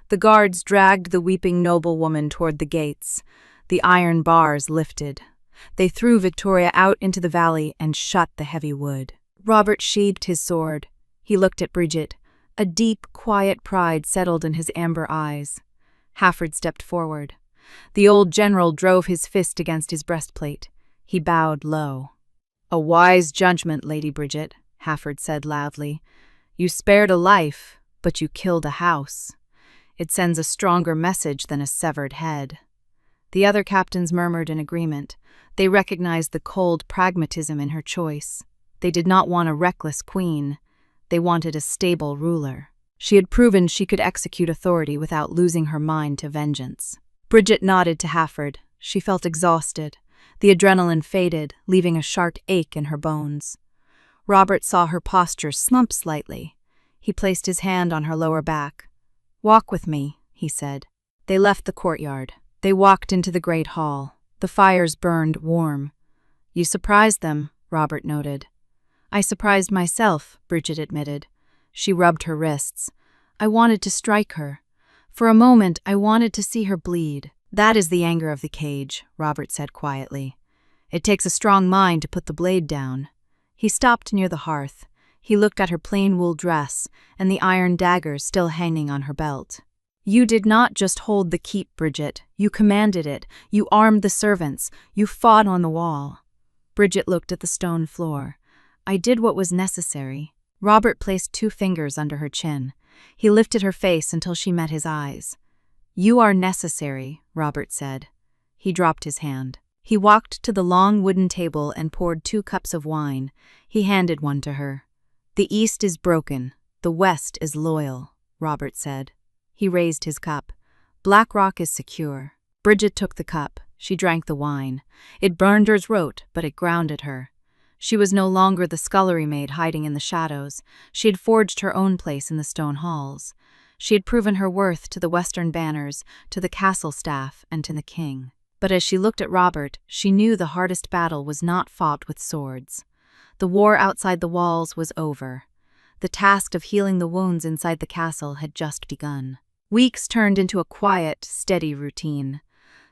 The guards dragged the weeping noblewoman toward the gates. The iron bars lifted. They threw Victoria out into the valley and shut the heavy wood. Robert sheathed his sword. He looked at Bridget. A deep, quiet pride settled in his amber eyes. Halford stepped forward. The old general drove his fist against his breastplate. He bowed low. "A wise judgment, Lady Bridget," Hafford said loudly. "You spared a life, but you killed a house. It sends a stronger message than a severed head." The other captains murmured in agreement. They recognized the cold pragmatism in her choice. They did not want a reckless queen. They wanted a stable ruler. She had proven she could execute authority without losing her mind to vengeance. Bridget nodded to Hafford. She felt exhausted. The adrenaline faded, leaving a sharp ache in her bones. Robert saw her posture slump slightly. He placed his hand on her lower back. "Walk with me," he said. They left the courtyard. They walked into the great hall. The fires burned warm. "You surprised them," Robert noted. "I surprised myself," Bridget admitted. She rubbed her wrists. "I wanted to strike her. For a moment, I wanted to see her bleed." "That is the anger of the cage," Robert said quietly. "It takes a strong mind to put the blade down." He stopped near the hearth. He looked at her plain wool dress and the iron daggers still hanging on her belt. "You did not just hold the keep, Bridget. You commanded it. You armed the servants. You fought on the wall." Bridget looked at the stone floor. "I did what was necessary." Robert placed 2 fingers under her chin. He lifted her face until she met his eyes. "You are necessary," Robert said. He dropped his hand. He walked to the long wooden table and poured 2 cups of wine. He handed one to her. "The East is broken. The West is loyal," Robert said. He raised his cup. "Blackrock is secure." Bridget took the cup. She drank the wine. It burned her throat, but it grounded her. She was no longer the scullery maid hiding in the shadows. She had forged her own place in the stone halls. She had proven her worth to the western banners, to the castle staff, and to the king. But as she looked at Robert, she knew the hardest battle was not fought with swords. The war outside the walls was over. The task of healing the wounds inside the castle had just begun. Weeks turned into a quiet, steady routine.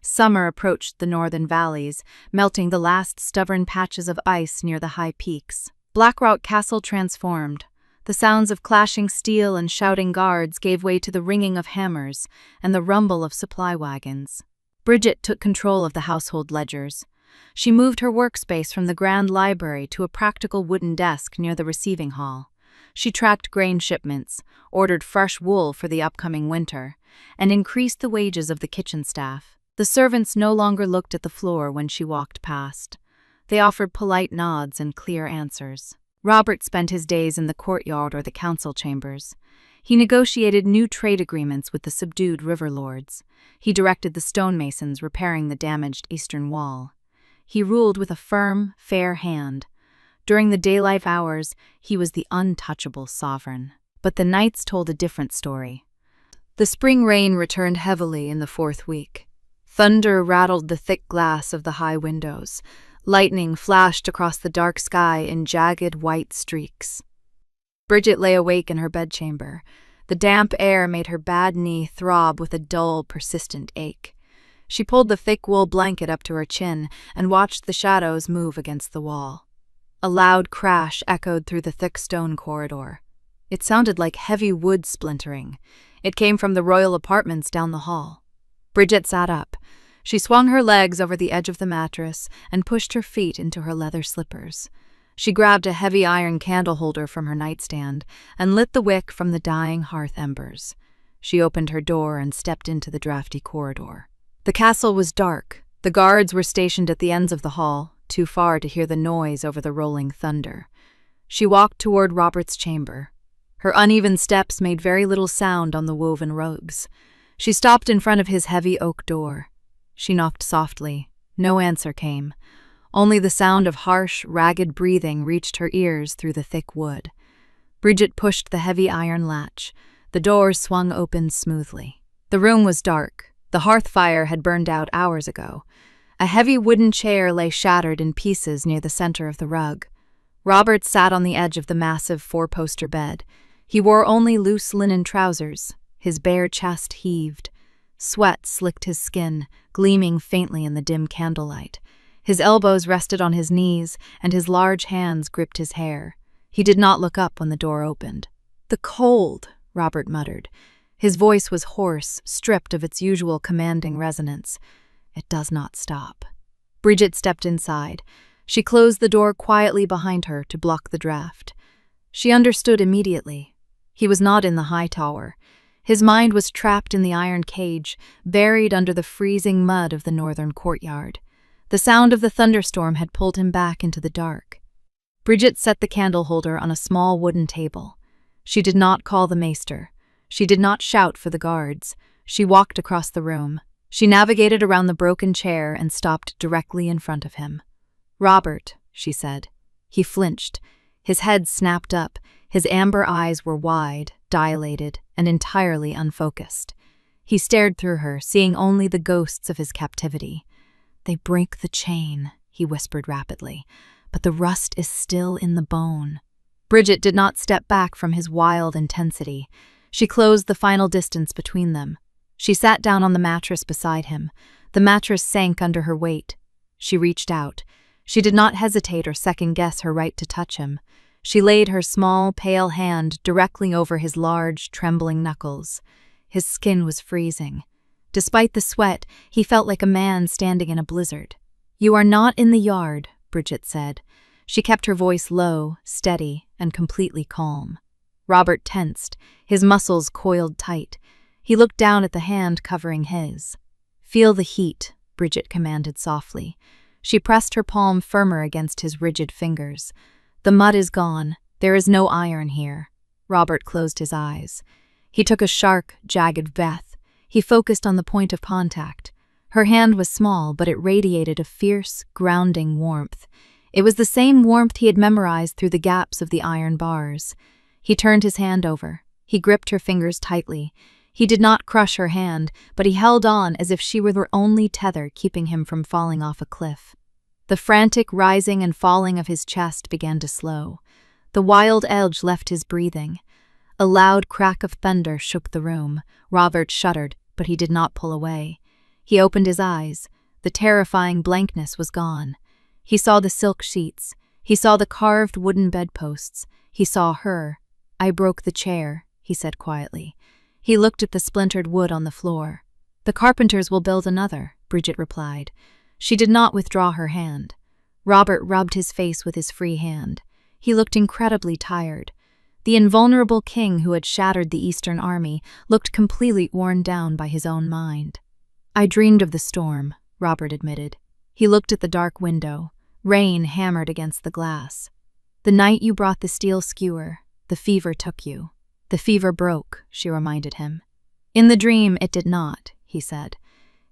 Summer approached the northern valleys, melting the last stubborn patches of ice near the high peaks. Blackrock Castle transformed. The sounds of clashing steel and shouting guards gave way to the ringing of hammers and the rumble of supply wagons. Bridget took control of the household ledgers. She moved her workspace from the grand library to a practical wooden desk near the receiving hall. She tracked grain shipments, ordered fresh wool for the upcoming winter, and increased the wages of the kitchen staff. The servants no longer looked at the floor when she walked past. They offered polite nods and clear answers. Robert spent his days in the courtyard or the council chambers. He negotiated new trade agreements with the subdued river lords. He directed the stonemasons repairing the damaged eastern wall. He ruled with a firm, fair hand. During the daylight hours, he was the untouchable sovereign. But the nights told a different story. The spring rain returned heavily in the 4th week. Thunder rattled the thick glass of the high windows. Lightning flashed across the dark sky in jagged white streaks. Bridget lay awake in her bedchamber. The damp air made her bad knee throb with a dull, persistent ache. She pulled the thick wool blanket up to her chin and watched the shadows move against the wall. A loud crash echoed through the thick stone corridor. It sounded like heavy wood splintering. It came from the royal apartments down the hall. Bridget sat up. She swung her legs over the edge of the mattress and pushed her feet into her leather slippers. She grabbed a heavy iron candle holder from her nightstand and lit the wick from the dying hearth embers. She opened her door and stepped into the drafty corridor. The castle was dark. The guards were stationed at the ends of the hall, too far to hear the noise over the rolling thunder. She walked toward Robert's chamber. Her uneven steps made very little sound on the woven rugs. She stopped in front of his heavy oak door. She knocked softly. No answer came. Only the sound of harsh, ragged breathing reached her ears through the thick wood. Bridget pushed the heavy iron latch. The door swung open smoothly. The room was dark. The hearth fire had burned out hours ago. A heavy wooden chair lay shattered in pieces near the center of the rug. Robert sat on the edge of the massive 4-poster bed. He wore only loose linen trousers. His bare chest heaved. Sweat slicked his skin, gleaming faintly in the dim candlelight. His elbows rested on his knees, and his large hands gripped his hair. He did not look up when the door opened. "The cold," Robert muttered. His voice was hoarse, stripped of its usual commanding resonance. "It does not stop." Bridget stepped inside. She closed the door quietly behind her to block the draft. She understood immediately. He was not in the high tower. His mind was trapped in the iron cage, buried under the freezing mud of the northern courtyard. The sound of the thunderstorm had pulled him back into the dark. Bridget set the candle holder on a small wooden table. She did not call the maester. She did not shout for the guards. She walked across the room. She navigated around the broken chair and stopped directly in front of him. "Robert," she said. He flinched. His head snapped up. His amber eyes were wide, dilated, and entirely unfocused. He stared through her, seeing only the ghosts of his captivity. "They break the chain," he whispered rapidly, "but the rust is still in the bone." Bridget did not step back from his wild intensity. She closed the final distance between them. She sat down on the mattress beside him. The mattress sank under her weight. She reached out. She did not hesitate or second-guess her right to touch him. She laid her small, pale hand directly over his large, trembling knuckles. His skin was freezing. Despite the sweat, he felt like a man standing in a blizzard. "You are not in the yard," Bridget said. She kept her voice low, steady, and completely calm. Robert tensed, his muscles coiled tight. He looked down at the hand covering his. "Feel the heat," Bridget commanded softly. She pressed her palm firmer against his rigid fingers. "The mud is gone. There is no iron here." Robert closed his eyes. He took a sharp, jagged breath. He focused on the point of contact. Her hand was small, but it radiated a fierce, grounding warmth. It was the same warmth he had memorized through the gaps of the iron bars. He turned his hand over. He gripped her fingers tightly. He did not crush her hand, but he held on as if she were the only tether keeping him from falling off a cliff. The frantic rising and falling of his chest began to slow. The wild edge left his breathing. A loud crack of thunder shook the room. Robert shuddered, but he did not pull away. He opened his eyes. The terrifying blankness was gone. He saw the silk sheets. He saw the carved wooden bedposts. He saw her. "I broke the chair," he said quietly. He looked at the splintered wood on the floor. "The carpenters will build another," Bridget replied. She did not withdraw her hand. Robert rubbed his face with his free hand. He looked incredibly tired. The invulnerable king who had shattered the Eastern army looked completely worn down by his own mind. "I dreamed of the storm," Robert admitted. He looked at the dark window. Rain hammered against the glass. "The night you brought the steel skewer, the fever took you." "The fever broke," she reminded him. "In the dream, it did not," he said.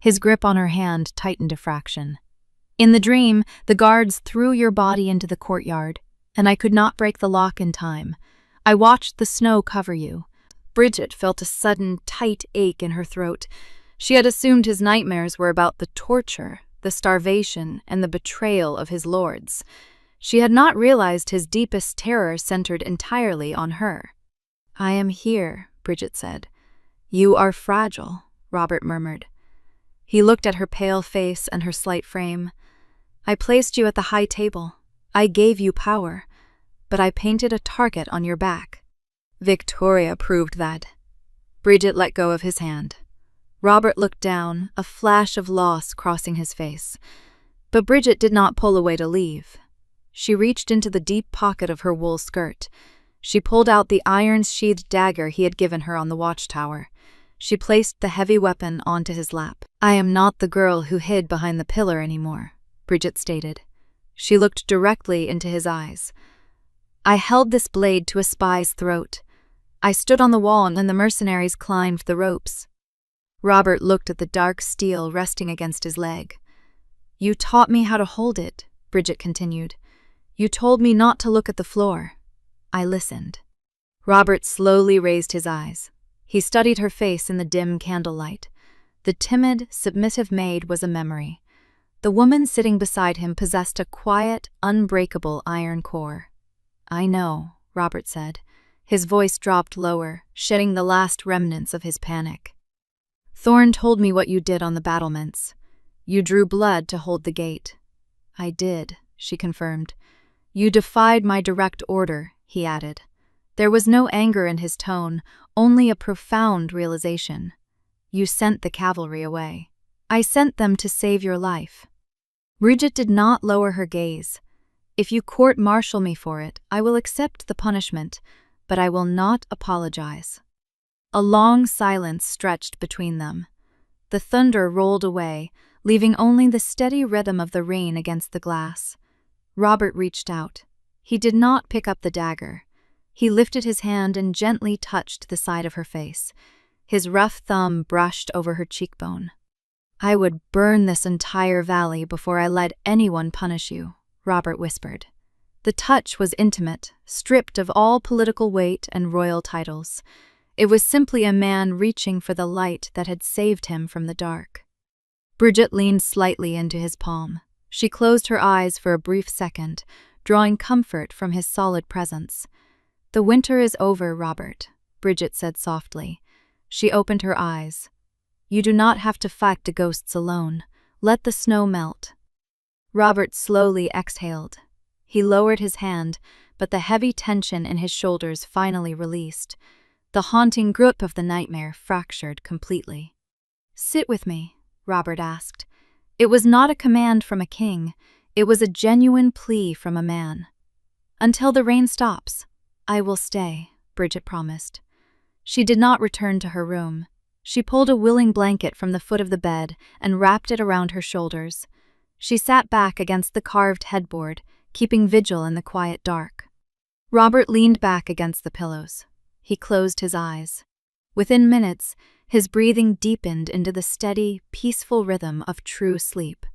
His grip on her hand tightened a fraction. "In the dream, the guards threw your body into the courtyard, and I could not break the lock in time. I watched the snow cover you." Bridget felt a sudden, tight ache in her throat. She had assumed his nightmares were about the torture, the starvation, and the betrayal of his lords. She had not realized his deepest terror centered entirely on her. "I am here," Bridget said. "You are fragile," Robert murmured. He looked at her pale face and her slight frame. "I placed you at the high table. I gave you power, but I painted a target on your back." Victoria proved that. Bridget let go of his hand. Robert looked down, a flash of loss crossing his face. But Bridget did not pull away to leave. She reached into the deep pocket of her wool skirt. She pulled out the iron-sheathed dagger he had given her on the watchtower. She placed the heavy weapon onto his lap. "I am not the girl who hid behind the pillar anymore," Bridget stated. She looked directly into his eyes. "I held this blade to a spy's throat. I stood on the wall and the mercenaries climbed the ropes." Robert looked at the dark steel resting against his leg. "You taught me how to hold it," Bridget continued. "You told me not to look at the floor. I listened." Robert slowly raised his eyes. He studied her face in the dim candlelight. The timid, submissive maid was a memory. The woman sitting beside him possessed a quiet, unbreakable iron core. "I know," Robert said. His voice dropped lower, shedding the last remnants of his panic. "Thorn told me what you did on the battlements. You drew blood to hold the gate." "I did," she confirmed. "You defied my direct order," he added. There was no anger in his tone, only a profound realization. You sent the cavalry away. I sent them to save your life. Bridget did not lower her gaze. If you court-martial me for it, I will accept the punishment, but I will not apologize. A long silence stretched between them. The thunder rolled away, leaving only the steady rhythm of the rain against the glass. Robert reached out. He did not pick up the dagger. He lifted his hand and gently touched the side of her face. His rough thumb brushed over her cheekbone. I would burn this entire valley before I let anyone punish you, Robert whispered. The touch was intimate, stripped of all political weight and royal titles. It was simply a man reaching for the light that had saved him from the dark. Bridget leaned slightly into his palm. She closed her eyes for a brief second, drawing comfort from his solid presence. The winter is over, Robert, Bridget said softly. She opened her eyes. You do not have to fight the ghosts alone. Let the snow melt. Robert slowly exhaled. He lowered his hand, but the heavy tension in his shoulders finally released. The haunting grip of the nightmare fractured completely. Sit with me, Robert asked. It was not a command from a king. It was a genuine plea from a man. Until the rain stops, I will stay, Bridget promised. She did not return to her room. She pulled a willing blanket from the foot of the bed and wrapped it around her shoulders. She sat back against the carved headboard, keeping vigil in the quiet dark. Robert leaned back against the pillows. He closed his eyes. Within minutes, his breathing deepened into the steady, peaceful rhythm of true sleep.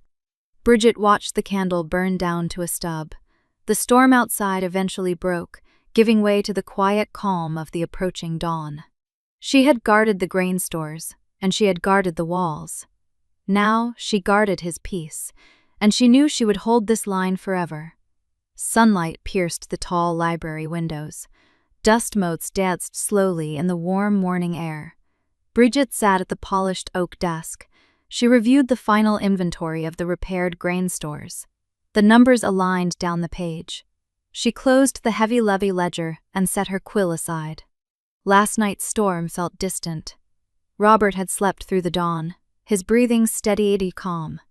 Bridget watched the candle burn down to a stub. The storm outside eventually broke, giving way to the quiet calm of the approaching dawn. She had guarded the grain stores, and she had guarded the walls. Now she guarded his peace, and she knew she would hold this line forever. Sunlight pierced the tall library windows. Dust motes danced slowly in the warm morning air. Bridget sat at the polished oak desk. She reviewed the final inventory of the repaired grain stores. The numbers aligned down the page. She closed the heavy levy ledger and set her quill aside. Last night's storm felt distant. Robert had slept through the dawn, his breathing steady and calm.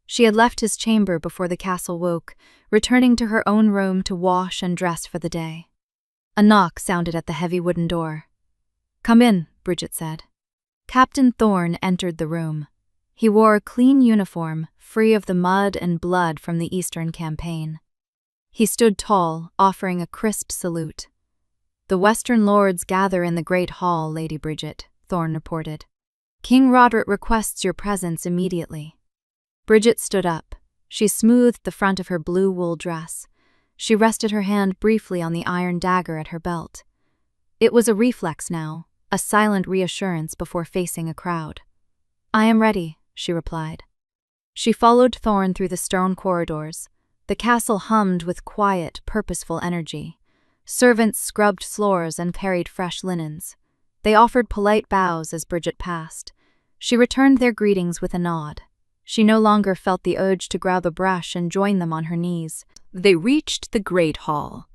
She had left his chamber before the castle woke, returning to her own room to wash and dress for the day. A knock sounded at the heavy wooden door. Come in, Bridget said. Captain Thorne entered the room. He wore a clean uniform, free of the mud and blood from the Eastern campaign. He stood tall, offering a crisp salute. The Western lords gather in the great hall, Lady Bridget, Thorne reported. King Roderick requests your presence immediately. Bridget stood up. She smoothed the front of her blue wool dress. She rested her hand briefly on the iron dagger at her belt. It was a reflex now, a silent reassurance before facing a crowd. I am ready, she replied. She followed Thorne through the stone corridors. The castle hummed with quiet, purposeful energy. Servants scrubbed floors and carried fresh linens. They offered polite bows as Bridget passed. She returned their greetings with a nod. She no longer felt the urge to grab a brush and join them on her knees. They reached the great hall.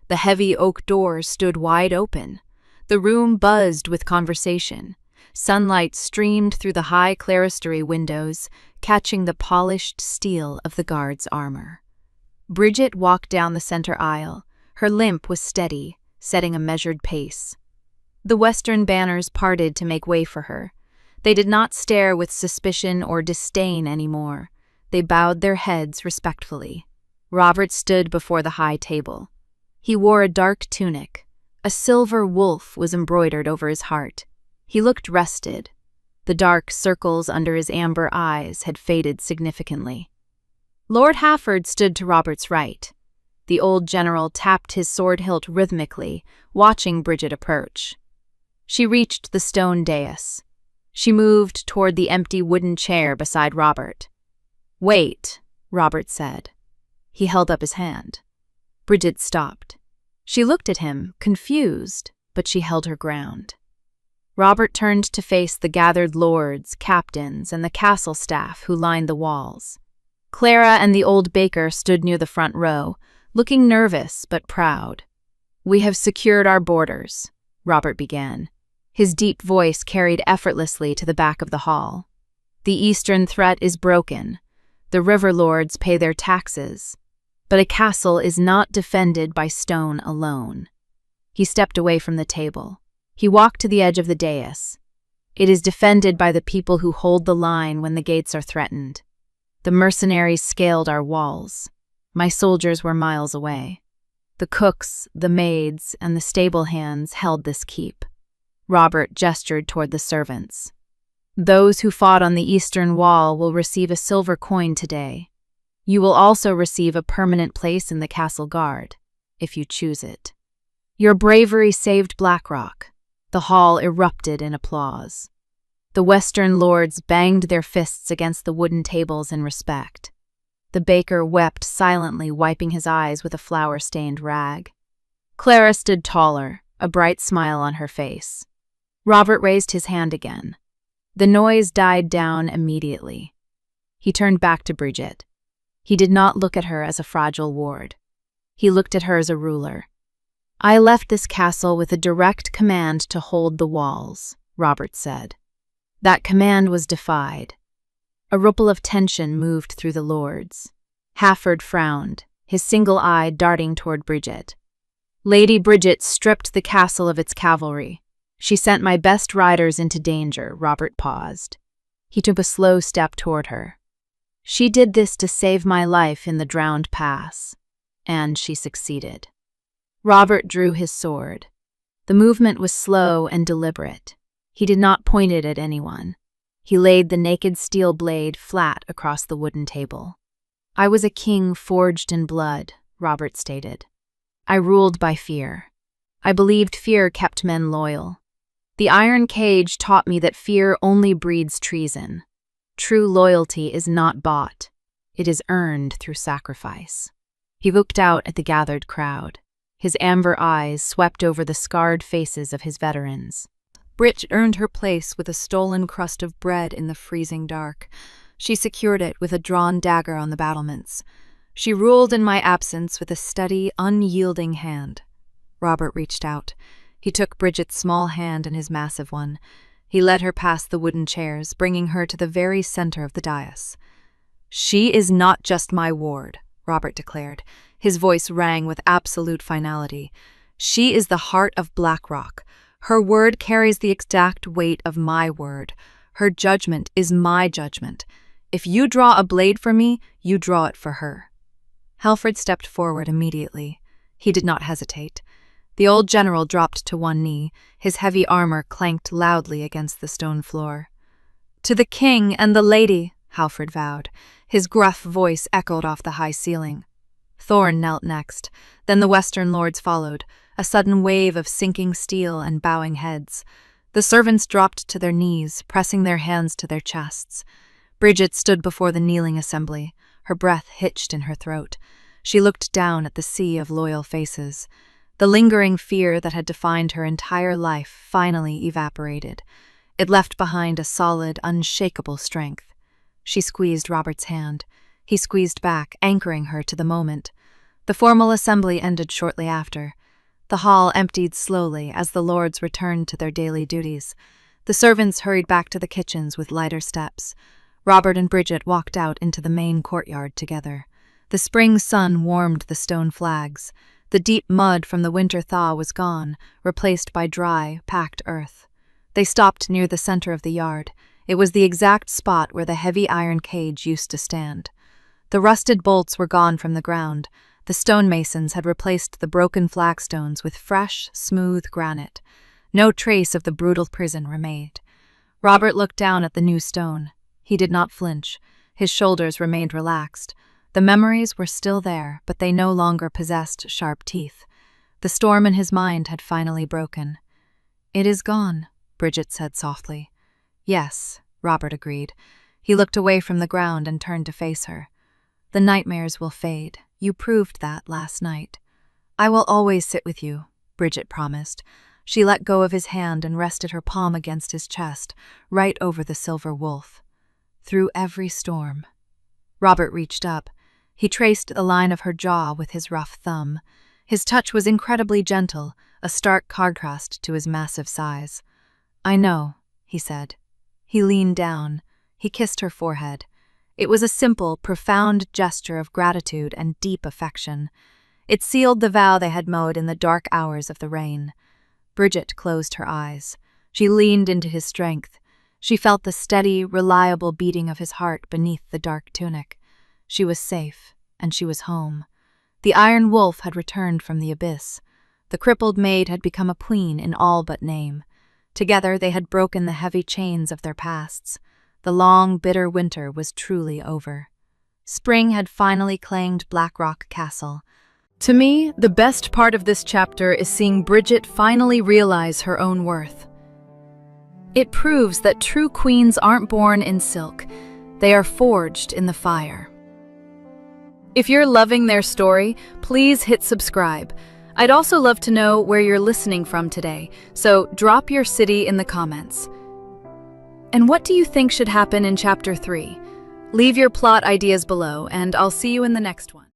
The heavy oak doors stood wide open. The room buzzed with conversation. Sunlight streamed through the high clerestory windows, catching the polished steel of the guard's armor. Bridget walked down the center aisle. Her limp was steady, setting a measured pace. The Western banners parted to make way for her. They did not stare with suspicion or disdain anymore. They bowed their heads respectfully. Robert stood before the high table. He wore a dark tunic. A silver wolf was embroidered over his heart. He looked rested. The dark circles under his amber eyes had faded significantly. Lord Hafford stood to Robert's right. The old general tapped his sword hilt rhythmically, watching Bridget approach. She reached the stone dais. She moved toward the empty wooden chair beside Robert. Wait, Robert said. He held up his hand. Bridget stopped. She looked at him, confused, but she held her ground. Robert turned to face the gathered lords, captains, and the castle staff who lined the walls. Clara and the old baker stood near the front row, looking nervous but proud. "We have secured our borders," Robert began. His deep voice carried effortlessly to the back of the hall. "The eastern threat is broken. The river lords pay their taxes. But a castle is not defended by stone alone." He stepped away from the table. He walked to the edge of the dais. "It is defended by the people who hold the line when the gates are threatened. The mercenaries scaled our walls. My soldiers were miles away. The cooks, the maids, and the stable hands held this keep." Robert gestured toward the servants. "Those who fought on the eastern wall will receive a silver coin today. You will also receive a permanent place in the castle guard, if you choose it. Your bravery saved Blackrock." The hall erupted in applause. The western lords banged their fists against the wooden tables in respect. The baker wept silently, wiping his eyes with a flour-stained rag. Clara stood taller, a bright smile on her face. Robert raised his hand again. The noise died down immediately. He turned back to Bridget. He did not look at her as a fragile ward. He looked at her as a ruler. "I left this castle with a direct command to hold the walls," Robert said. That command was defied. A ripple of tension moved through the lords. Hafford frowned, his single eye darting toward Bridget. "Lady Bridget stripped the castle of its cavalry. She sent my best riders into danger." Robert paused. He took a slow step toward her. "She did this to save my life in the Drowned Pass, and she succeeded." Robert drew his sword. The movement was slow and deliberate. He did not point it at anyone. He laid the naked steel blade flat across the wooden table. "I was a king forged in blood," Robert stated. "I ruled by fear. I believed fear kept men loyal. The iron cage taught me that fear only breeds treason. True loyalty is not bought. It is earned through sacrifice." He looked out at the gathered crowd. His amber eyes swept over the scarred faces of his veterans. Bridget earned her place with a stolen crust of bread in the freezing dark. She secured it with a drawn dagger on the battlements. She ruled in my absence with a steady, unyielding hand. Robert reached out. He took Bridget's small hand in his massive one. He led her past the wooden chairs, bringing her to the very center of the dais. "She is not just my ward," Robert declared. His voice rang with absolute finality. "She is the heart of Blackrock. Her word carries the exact weight of my word. Her judgment is my judgment. If you draw a blade for me, you draw it for her." Halford stepped forward immediately. He did not hesitate. The old general dropped to one knee. His heavy armor clanked loudly against the stone floor. "To the king and the lady," Halford vowed. His gruff voice echoed off the high ceiling. Thorne knelt next. Then the western lords followed, a sudden wave of sinking steel and bowing heads. The servants dropped to their knees, pressing their hands to their chests. Bridget stood before the kneeling assembly, her breath hitched in her throat. She looked down at the sea of loyal faces. The lingering fear that had defined her entire life finally evaporated. It left behind a solid, unshakable strength. She squeezed Robert's hand. He squeezed back, anchoring her to the moment. The formal assembly ended shortly after. The hall emptied slowly as the lords returned to their daily duties. The servants hurried back to the kitchens with lighter steps. Robert and Bridget walked out into the main courtyard together. The spring sun warmed the stone flags. The deep mud from the winter thaw was gone, replaced by dry, packed earth. They stopped near the center of the yard. It was the exact spot where the heavy iron cage used to stand. The rusted bolts were gone from the ground. The stonemasons had replaced the broken flagstones with fresh, smooth granite. No trace of the brutal prison remained. Robert looked down at the new stone. He did not flinch. His shoulders remained relaxed. The memories were still there, but they no longer possessed sharp teeth. The storm in his mind had finally broken. "It is gone," Bridget said softly. "Yes," Robert agreed. He looked away from the ground and turned to face her. "The nightmares will fade. You proved that last night." "I will always sit with you," Bridget promised. She let go of his hand and rested her palm against his chest, right over the silver wolf. "Through every storm." Robert reached up. He traced the line of her jaw with his rough thumb. His touch was incredibly gentle, a stark contrast to his massive size. "I know," he said. He leaned down. He kissed her forehead. It was a simple, profound gesture of gratitude and deep affection. It sealed the vow they had made in the dark hours of the rain. Bridget closed her eyes. She leaned into his strength. She felt the steady, reliable beating of his heart beneath the dark tunic. She was safe, and she was home. The Iron Wolf had returned from the abyss. The Crippled Maid had become a queen in all but name. Together they had broken the heavy chains of their pasts. The long, bitter winter was truly over. Spring had finally claimed Blackrock Castle. To me, the best part of this chapter is seeing Bridget finally realize her own worth. It proves that true queens aren't born in silk, they are forged in the fire. If you're loving their story, please hit subscribe. I'd also love to know where you're listening from today, so drop your city in the comments. And what do you think should happen in Chapter 3? Leave your plot ideas below, and I'll see you in the next one.